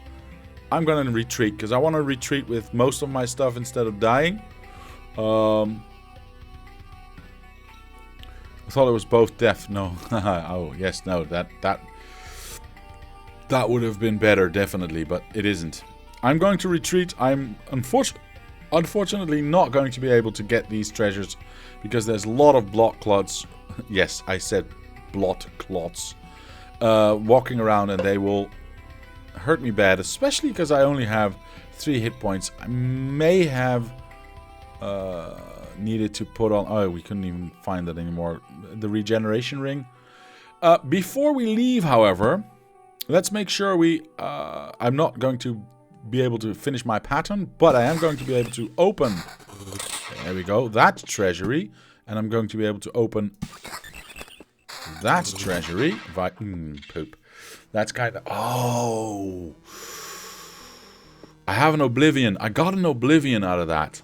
I'm going to retreat because I want to retreat with most of my stuff instead of dying. I thought it was both death. No. Oh, yes, no. That would have been better, definitely, but it isn't. I'm going to retreat. I'm unfortunately not going to be able to get these treasures because there's a lot of blot clots. Yes, I said blot clots. Walking around, and they will hurt me bad, especially because I only have 3 hit points. I may have needed to put on... Oh, we couldn't even find that anymore. The regeneration ring. Before we leave, however, let's make sure we... I'm not going to be able to finish my pattern, but I am going to be able to open. There we go. That treasury. And I'm going to be able to open that treasury. Poop. That's kind of... Oh. I have an oblivion. I got an oblivion out of that.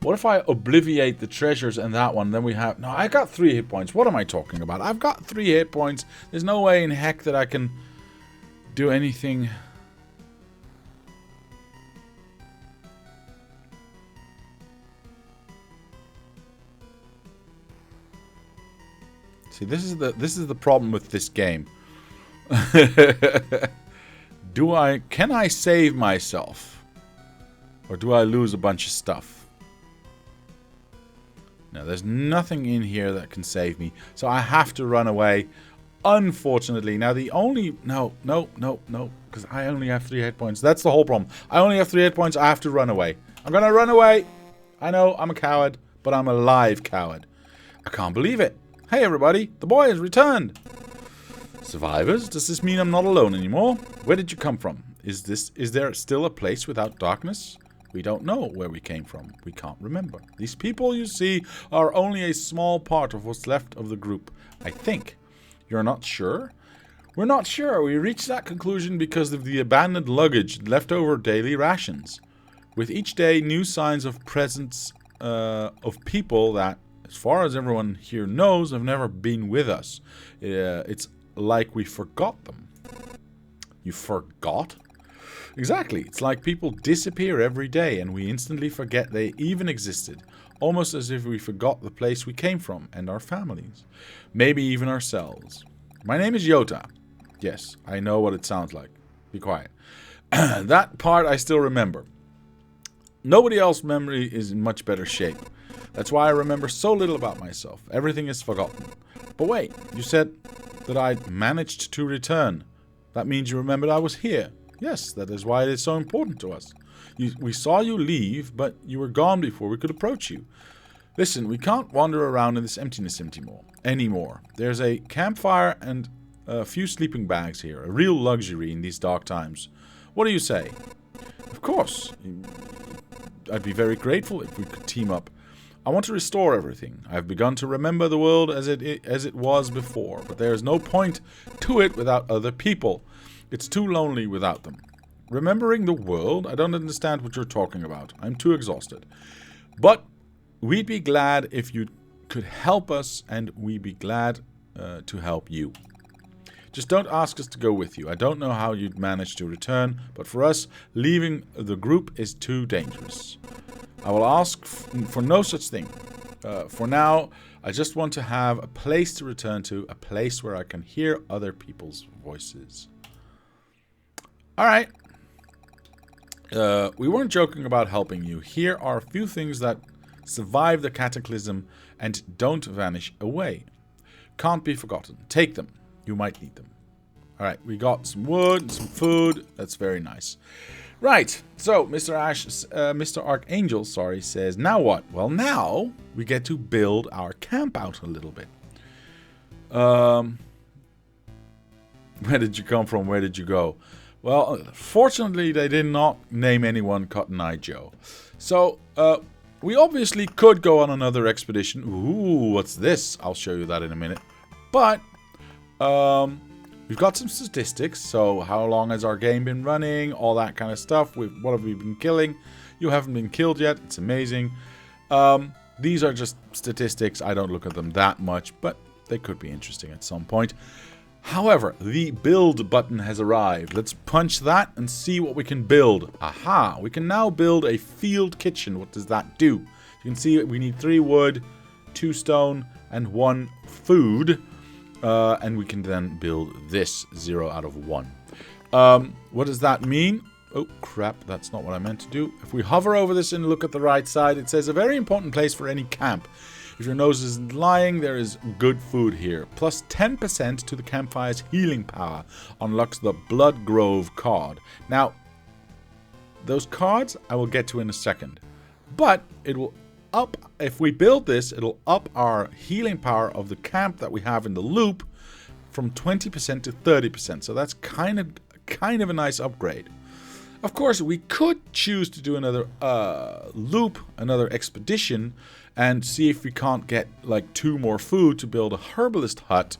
What if I obliviate the treasures in that one? Then we have... No, I got 3 hit points. What am I talking about? I've got 3 hit points. There's no way in heck that I can do anything... See, this is the problem with this game. Can I save myself? Or do I lose a bunch of stuff? No, there's nothing in here that can save me. So I have to run away. Unfortunately. Now the only... No. Because I only have 3 hit points. That's the whole problem. I only have 3 hit points. I have to run away. I'm gonna run away. I know, I'm a coward. But I'm a live coward. I can't believe it. Hey everybody, the boy has returned. Survivors, does this mean I'm not alone anymore? Where did you come from? Is there still a place without darkness? We don't know where we came from. We can't remember. These people you see are only a small part of what's left of the group, I think. You're not sure? We're not sure. We reached that conclusion because of the abandoned luggage, leftover daily rations. With each day, new signs of presence of people that, as far as everyone here knows, have never been with us. It's like we forgot them. You forgot? Exactly. It's like people disappear every day and we instantly forget they even existed. Almost as if we forgot the place we came from and our families. Maybe even ourselves. My name is Yota. Yes, I know what it sounds like. Be quiet. That part I still remember. Nobody else's memory is in much better shape. That's why I remember so little about myself. Everything is forgotten. But wait, you said that I managed to return. That means you remembered I was here. Yes, that is why it is so important to us. We saw you leave, but you were gone before we could approach you. Listen, we can't wander around in this emptiness anymore. There's a campfire and a few sleeping bags here. A real luxury in these dark times. What do you say? Of course. I'd be very grateful if we could team up. I want to restore everything. I've begun to remember the world as it was before, but there is no point to it without other people. It's too lonely without them. Remembering the world? I don't understand what you're talking about. I'm too exhausted. But we'd be glad if you could help us, and we'd be glad to help you. Just don't ask us to go with you. I don't know how you'd manage to return, but for us, leaving the group is too dangerous. I will ask for no such thing. For now, I just want to have a place to return to, a place where I can hear other people's voices. Alright. We weren't joking about helping you. Here are a few things that survive the cataclysm and don't vanish away. Can't be forgotten. Take them. You might need them. Alright, we got some wood and some food. That's very nice. Right, so Mr. Archangel, says, now what? Well, now we get to build our camp out a little bit. Where did you come from? Where did you go? Well, fortunately, they did not name anyone Cotton Eye Joe. So, we obviously could go on another expedition. Ooh, what's this? I'll show you that in a minute. But, we've got some statistics. So, how long has our game been running? All that kind of stuff. What have we been killing? You haven't been killed yet. It's amazing. These are just statistics. I don't look at them that much, but they could be interesting at some point. However, the build button has arrived. Let's punch that and see what we can build. Aha! We can now build a field kitchen. What does that do? You can see we need 3 wood, 2 stone, and 1 food. And we can then build this 0 out of 1. What does that mean? Oh, crap. That's not what I meant to do. If we hover over this and look at the right side, it says a very important place for any camp. If your nose isn't lying, there is good food here. Plus 10% to the campfire's healing power. Unlocks the Blood Grove card. Now, those cards I will get to in a second. But it will up, if we build this, it'll up our healing power of the camp that we have in the loop from 20% to 30%. So that's kind of a nice upgrade. Of course, we could choose to do another loop, another expedition, and see if we can't get like 2 more food to build a herbalist hut,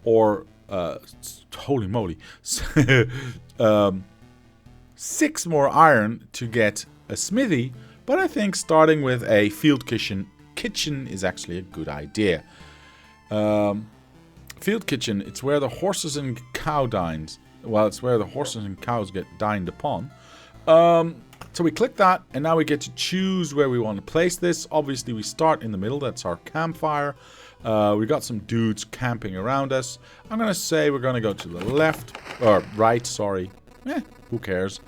or holy moly, 6 more iron to get a smithy. But I think starting with a field kitchen is actually a good idea. Field kitchen, it's where the horses and cow dines. Well, it's where the horses and cows get dined upon. So we click that, and now we get to choose where we want to place this. Obviously, we start in the middle. That's our campfire. We got some dudes camping around us. I'm going to say we're going to go to the left, or right, sorry. Who cares?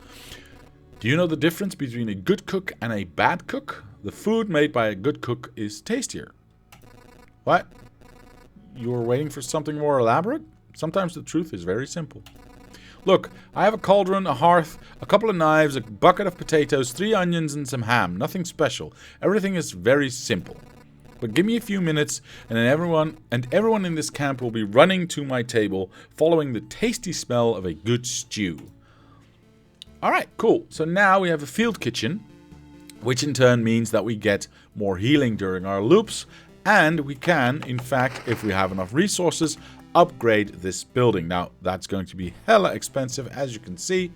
Do you know the difference between a good cook and a bad cook? The food made by a good cook is tastier. What? You were waiting for something more elaborate? Sometimes the truth is very simple. Look, I have a cauldron, a hearth, a couple of knives, a bucket of potatoes, 3 onions, and some ham. Nothing special. Everything is very simple. But give me a few minutes, and then everyone in this camp will be running to my table, following the tasty smell of a good stew. Alright, cool. So now we have a field kitchen, which in turn means that we get more healing during our loops, and we can, in fact, if we have enough resources, upgrade this building. Now, that's going to be hella expensive, as you can see,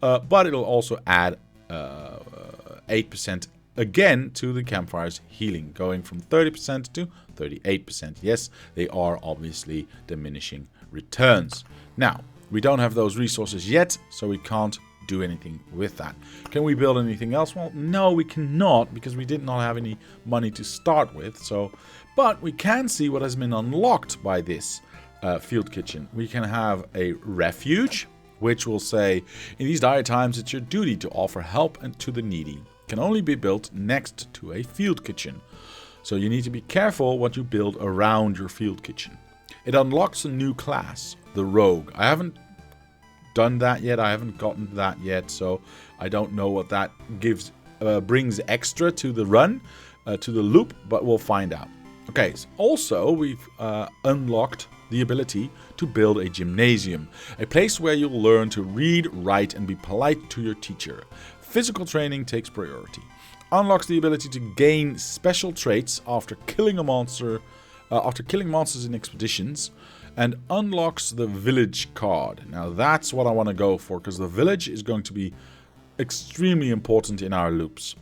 but it'll also add 8% again to the campfire's healing, going from 30% to 38%. Yes, they are obviously diminishing returns. Now, we don't have those resources yet, so we can't do anything with that. Can we build anything else? Well, no, we cannot, because we did not have any money to start with. So, but we can see what has been unlocked by this field kitchen. We can have a refuge, which will say, in these dire times, it's your duty to offer help and to the needy. It can only be built next to a field kitchen. So you need to be careful what you build around your field kitchen. It unlocks a new class, the rogue. I haven't done that yet. I haven't gotten that yet, so I don't know what that brings extra to the run, to the loop, but we'll find out. Okay, so also we've unlocked the ability to build a gymnasium, a place where you'll learn to read, write, and be polite to your teacher. Physical training takes priority. Unlocks the ability to gain special traits after killing monsters in expeditions, and unlocks the village card. Now that's what I want to go for, because the village is going to be extremely important in our loops.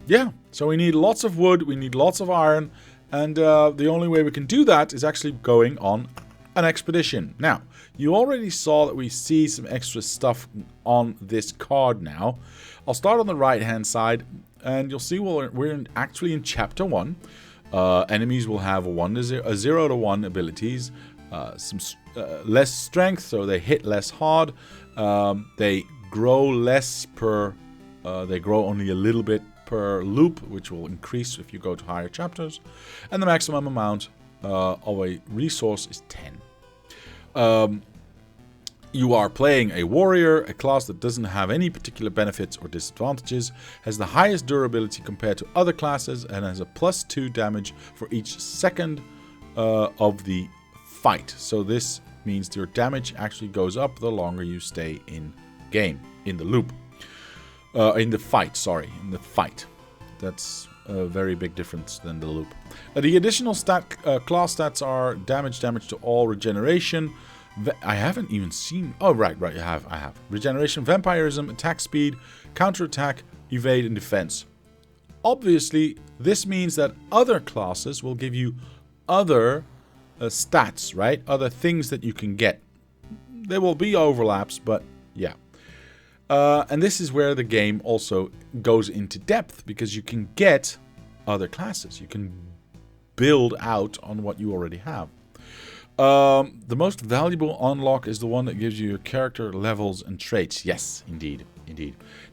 Yeah, so we need lots of wood, we need lots of iron, and the only way we can do that is actually going on an expedition. Now, you already saw that we see some extra stuff on this card now. I'll start on the right hand side, and you'll see we're actually in chapter 1. Enemies will have 0 to 1 abilities, some less strength, so they hit less hard. They grow less they grow only a little bit per loop, which will increase if you go to higher chapters. And the maximum amount of a resource is 10. You are playing a warrior, a class that doesn't have any particular benefits or disadvantages, has the highest durability compared to other classes, and has a +2 damage for each second of the fight. So this means your damage actually goes up the longer you stay in game, in the loop. In the fight. That's a very big difference than the loop. The additional class stats are damage to all, regeneration. I haven't even seen... Oh, right, I have. Regeneration, vampirism, attack speed, counterattack, evade, and defense. Obviously, this means that other classes will give you other stats, right? Other things that you can get. There will be overlaps, but yeah. And this is where the game also goes into depth, because you can get other classes. You can build out on what you already have. The most valuable unlock is the one that gives you your character levels and traits. Yes, indeed.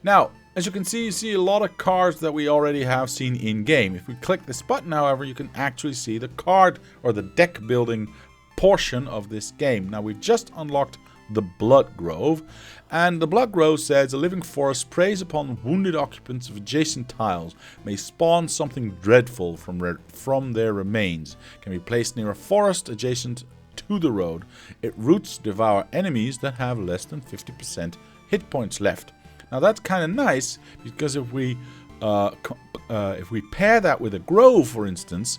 Now, as you can see, you see a lot of cards that we already have seen in-game. If we click this button, however, you can actually see the card or the deck building portion of this game. Now, we've just unlocked the Blood Grove. And the Blood Grove says, a living forest preys upon wounded occupants of adjacent tiles, may spawn something dreadful from their remains, can be placed near a forest adjacent to the road. Its roots devour enemies that have less than 50% hit points left. Now that's kind of nice, because if we pair that with a grove, for instance,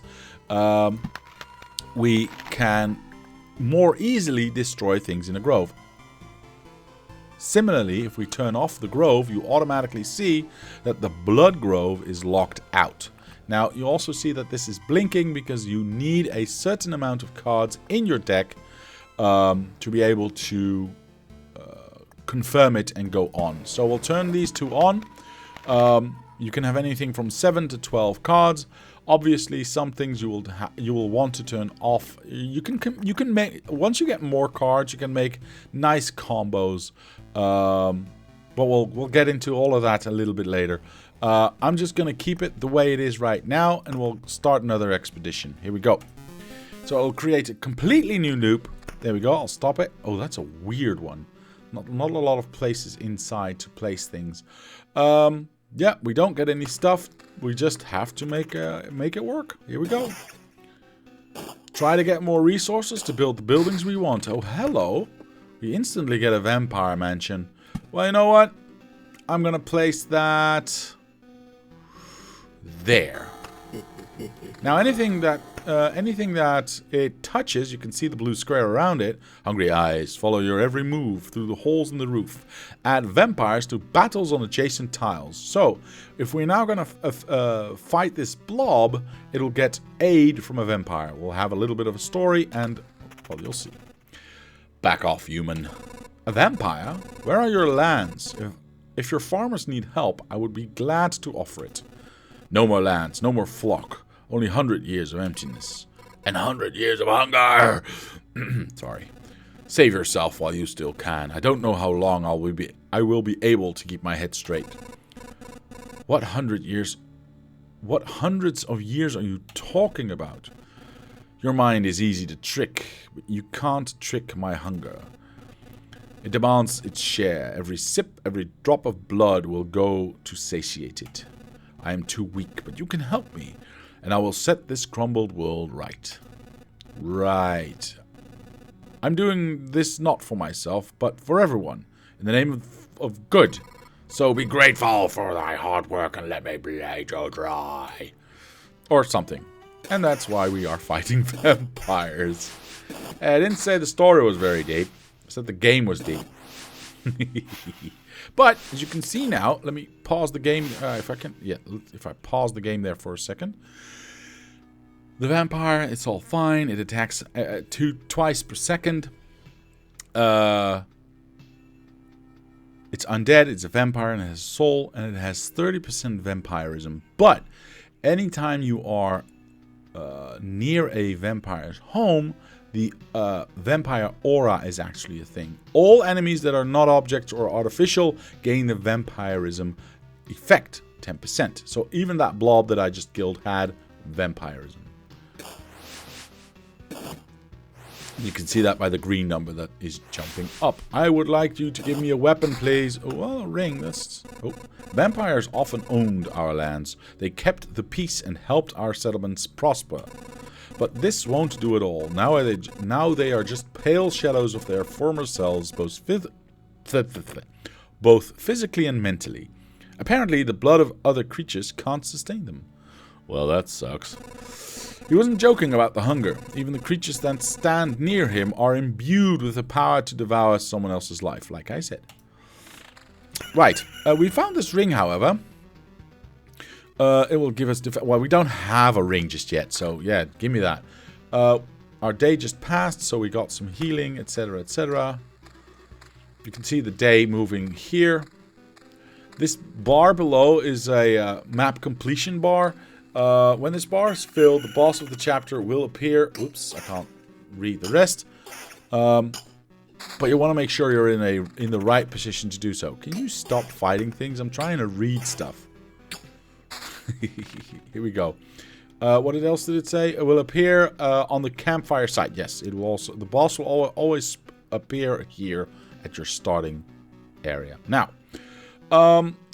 we can more easily destroy things in a grove. Similarly, if we turn off the grove, you automatically see that the Blood Grove is locked out. Now, you also see that this is blinking because you need a certain amount of cards in your deck to be able to confirm it and go on. So we'll turn these two on. You can have anything from 7 to 12 cards. Obviously, some things you will want to turn off. You can make, once you get more cards, you can make nice combos. But we'll get into all of that a little bit later. I'm just gonna keep it the way it is right now, and we'll start another expedition. Here we go. So I'll create a completely new loop. There we go. I'll stop it. Oh, that's a weird one. Not a lot of places inside to place things. Yeah, we don't get any stuff. We just have to make it work. Here we go. Try to get more resources to build the buildings we want. Oh, hello. We instantly get a vampire mansion. Well, you know what? I'm gonna place that there. Now, anything that it touches, you can see the blue square around it. Hungry eyes follow your every move through the holes in the roof. Add vampires to battles on adjacent tiles. So, if we're now going to fight this blob, it'll get aid from a vampire. We'll have a little bit of a story, and well, you'll see. Back off, human. A vampire? Where are your lands? If your farmers need help, I would be glad to offer it. No more lands, no more flock. Only 100 years of emptiness. And 100 years of hunger! Sorry. Save yourself while you still can. I don't know how long I will be able to keep my head straight. What 100 years? What hundreds of years are you talking about? Your mind is easy to trick, but you can't trick my hunger. It demands its share. Every sip, every drop of blood will go to satiate it. I am too weak, but you can help me, and I will set this crumbled world right. Right. I'm doing this not for myself, but for everyone, in the name of good. So be grateful for thy hard work and let me bleed you dry. Or something. And that's why we are fighting vampires. I didn't say the story was very deep. I said the game was deep. But, as you can see now, let me pause the game, if I can, yeah, if I pause the game there for a second. The vampire, it's all fine, it attacks twice per second. It's undead, it's a vampire, and it has a soul, and it has 30% vampirism. But, anytime you are near a vampire's home, the vampire aura is actually a thing. All enemies that are not objects or artificial gain the vampirism effect, 10%. So even that blob that I just killed had vampirism. You can see that by the green number that is jumping up. I would like you to give me a weapon, please. Oh, well, a ring. That's... Oh. Vampires often owned our lands. They kept the peace and helped our settlements prosper. But this won't do it all. Now they are just pale shadows of their former selves, both physically and mentally. Apparently, the blood of other creatures can't sustain them. Well, that sucks. He wasn't joking about the hunger. Even the creatures that stand near him are imbued with the power to devour someone else's life, like I said. Right. We found this ring, however. It will give us... Well, we don't have a ring just yet, so yeah, give me that. Our day just passed, so we got some healing, etc., etc. You can see the day moving here. This bar below is a map completion bar. When this bar is filled, the boss of the chapter will appear. Oops, I can't read the rest. But you want to make sure you're in the right position to do so. Can you stop fighting things? I'm trying to read stuff. Here we go. What else did it say? It will appear on the campfire site. Yes, it will also. The boss will always appear here at your starting area. Now,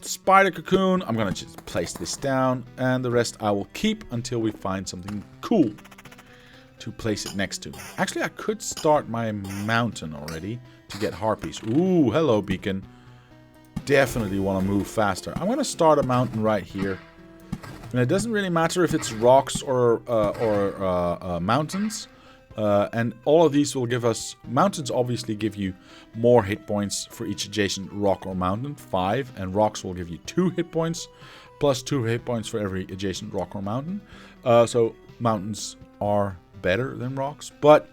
spider cocoon, I'm gonna just place this down, and the rest I will keep until we find something cool to place it next to. Actually, I could start my mountain already to get harpies. Ooh, hello beacon. Definitely want to move faster. I'm gonna start a mountain right here. And it doesn't really matter if it's rocks or mountains. And all of these will give us... Mountains obviously give you more hit points for each adjacent rock or mountain. 5. And rocks will give you 2 hit points. Plus 2 hit points for every adjacent rock or mountain. So mountains are better than rocks. But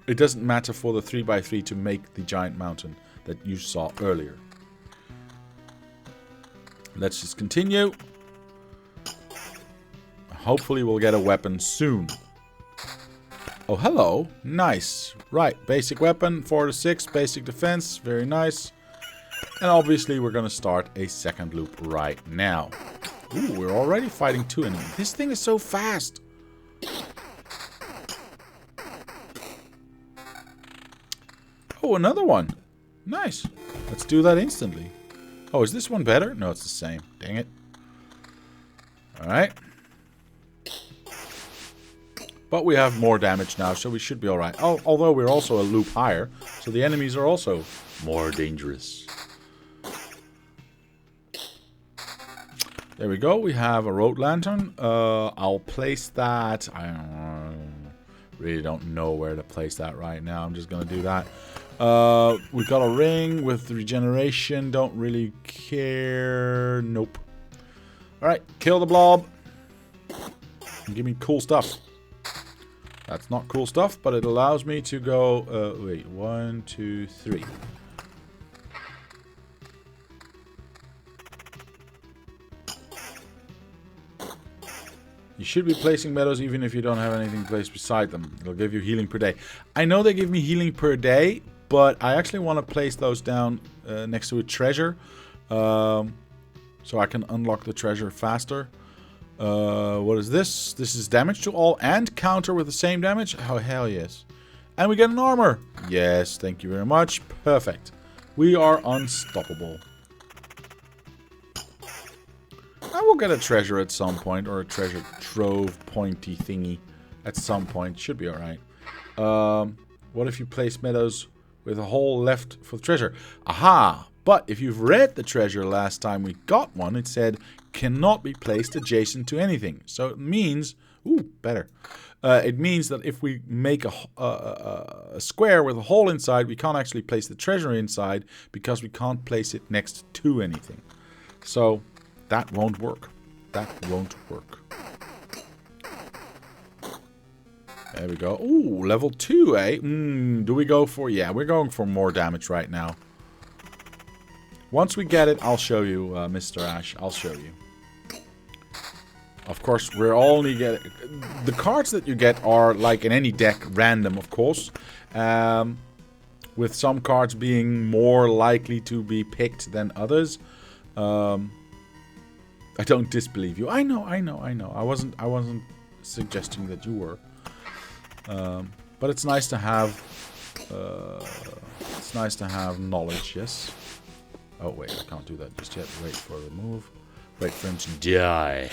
it doesn't matter for the 3x3 to make the giant mountain that you saw earlier. Let's just continue. Hopefully we'll get a weapon soon. Oh, hello. Nice. Right. Basic weapon. 4 to 6. Basic defense. Very nice. And obviously we're going to start a second loop right now. Ooh, we're already fighting 2 enemies. This thing is so fast. Oh, another one. Nice. Let's do that instantly. Oh, is this one better? No, it's the same. Dang it. Alright. But we have more damage now, so we should be alright. Oh, although we're also a loop higher, so the enemies are also more dangerous. There we go. We have a road lantern. I'll place that. I really don't know where to place that right now. I'm just going to do that. We've got a ring with regeneration. Don't really care. Nope. Alright, kill the blob. Give me cool stuff. That's not cool stuff, but it allows me to go... wait, 1, 2, 3. You should be placing meadows even if you don't have anything placed beside them. It'll give you healing per day. I know they give me healing per day, but I actually want to place those down next to a treasure. So I can unlock the treasure faster. What is this? This is damage to all and counter with the same damage? Oh, hell yes. And we get an armor. Yes, thank you very much. Perfect. We are unstoppable. I will get a treasure at some point, or a treasure trove pointy thingy at some point. Should be alright. What if you place meadows with a hole left for the treasure? Aha! But if you've read the treasure last time we got one, it said cannot be placed adjacent to anything. So it means... Ooh, better. It means that if we make a square with a hole inside, we can't actually place the treasure inside because we can't place it next to anything. So... that won't work. That won't work. There we go. Ooh, level 2, eh? Do we go for... yeah, we're going for more damage right now. Once we get it, I'll show you, Mr. Ash. I'll show you. Of course, we're only getting... the cards that you get are, like in any deck, random, of course. With some cards being more likely to be picked than others. I don't disbelieve you. I know. I wasn't suggesting that you were. But it's nice to have. It's nice to have knowledge. Yes. Oh wait, I can't do that just yet. Wait for the move. Wait for him to die.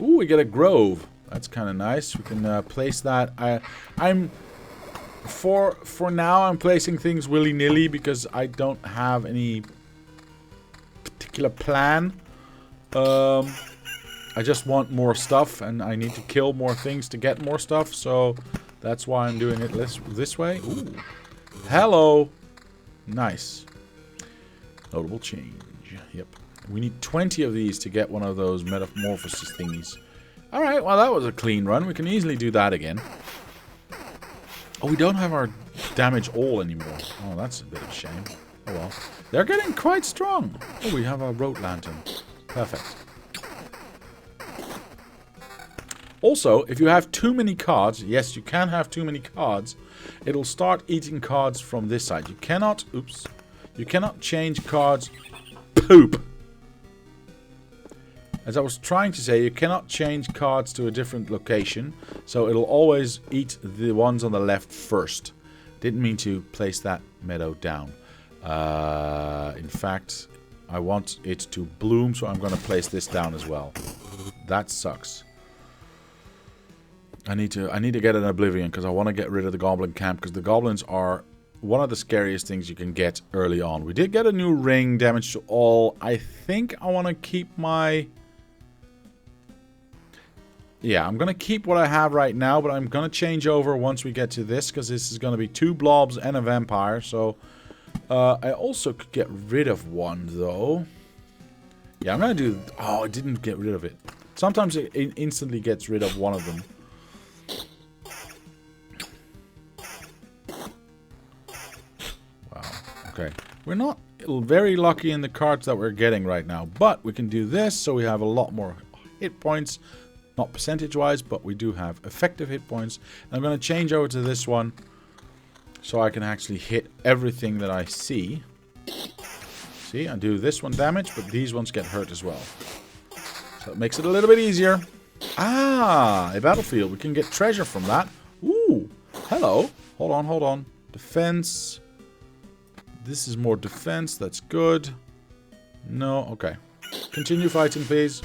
Ooh, we get a grove. That's kind of nice. We can place that. I'm for now. I'm placing things willy-nilly because I don't have any particular plan. I just want more stuff, and I need to kill more things to get more stuff, so that's why I'm doing it this way. Ooh. Hello! Nice. Notable change. Yep. We need 20 of these to get one of those metamorphosis thingies. Alright, well that was a clean run. We can easily do that again. Oh, we don't have our damage all anymore. Oh, that's a bit of a shame. Oh well. They're getting quite strong. Oh, we have a road lantern. Perfect. Also, if you have too many cards, yes, you can have too many cards, it'll start eating cards from this side. You cannot, oops, you cannot change cards. Poop! As I was trying to say, you cannot change cards to a different location, so it'll always eat the ones on the left first. Didn't mean to place that meadow down. In fact, I want it to bloom, so I'm going to place this down as well. That sucks. I need to get an Oblivion because I want to get rid of the Goblin camp, because the Goblins are one of the scariest things you can get early on. We did get a new ring, damage to all. I think I want to keep my... Yeah, I'm going to keep what I have right now, but I'm going to change over once we get to this, because this is going to be 2 blobs and a vampire. So, I also could get rid of one, though. Yeah, I'm going to do... Oh, I didn't get rid of it. Sometimes it instantly gets rid of one of them. Wow. Okay. We're not very lucky in the cards that we're getting right now, but we can do this, so we have a lot more hit points. Not percentage-wise, but we do have effective hit points. And I'm going to change over to this one, so I can actually hit everything that I see. See, I do this one damage, but these ones get hurt as well. So it makes it a little bit easier. Ah, a battlefield. We can get treasure from that. Ooh, hello. Hold on, hold on. Defense. This is more defense. That's good. No, okay. Continue fighting, please.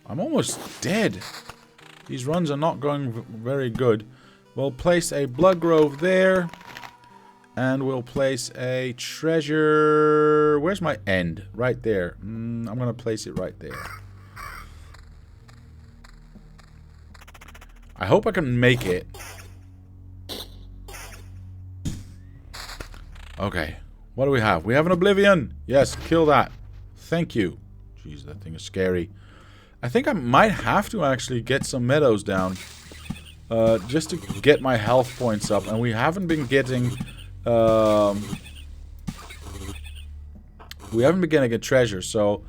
I'm almost dead. These runs are not going very good. We'll place a blood grove there. And we'll place a treasure... Where's my end? Right there. I'm going to place it right there. I hope I can make it. Okay. What do we have? We have an Oblivion. Yes, kill that. Thank you. Jeez, that thing is scary. I think I might have to actually get some meadows down. Just to get my health points up. And we haven't been getting... we haven't been getting a treasure, so...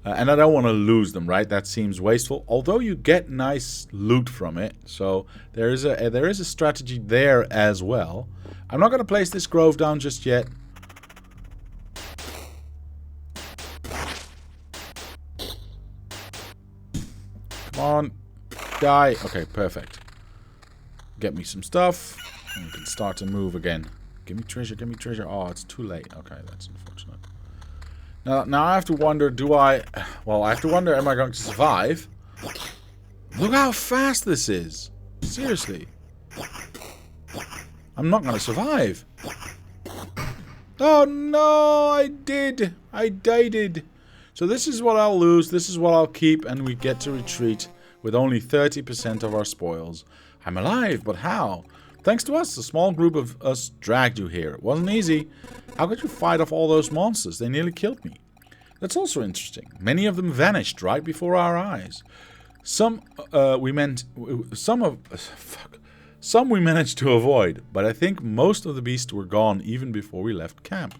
and I don't want to lose them, right? That seems wasteful. Although you get nice loot from it. So there is a strategy there as well. I'm not going to place this grove down just yet. Come on. Die. Okay, perfect. Get me some stuff. And we can start to move again. Give me treasure, give me treasure. Oh, it's too late. Okay, that's unfortunate. Now I have to wonder, well, I have to wonder, am I going to survive? Look how fast this is. Seriously. I'm not going to survive. Oh, no, I did. I died. So this is what I'll lose, this is what I'll keep, and we get to retreat with only 30% of our spoils. I'm alive, but how? Thanks to us, a small group of us dragged you here. It wasn't easy. How could you fight off all those monsters? They nearly killed me. That's also interesting. Many of them vanished right before our eyes. Some we managed to avoid, but I think most of the beasts were gone even before we left camp.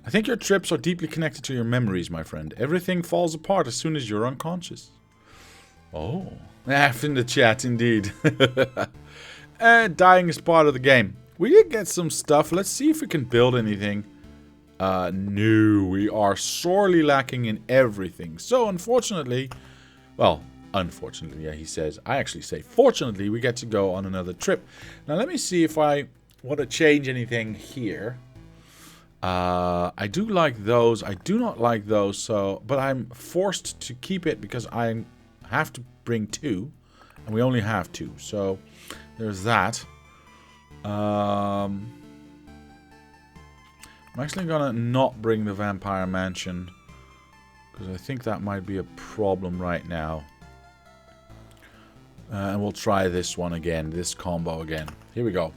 I think your trips are deeply connected to your memories, my friend. Everything falls apart as soon as you're unconscious. Oh. F in the chat, indeed. Dying is part of the game. We did get some stuff. Let's see if we can build anything. No, we are sorely lacking in everything. So, unfortunately... Well, unfortunately, yeah, he says. I actually say, fortunately, we get to go on another trip. Now, let me see if I want to change anything here. I do like those. I do not like those, so... But I'm forced to keep it because I have to bring 2. And we only have 2, so... There's that. I'm actually gonna not bring the Vampire Mansion, because I think that might be a problem right now. And we'll try this one again, this combo again. Here we go.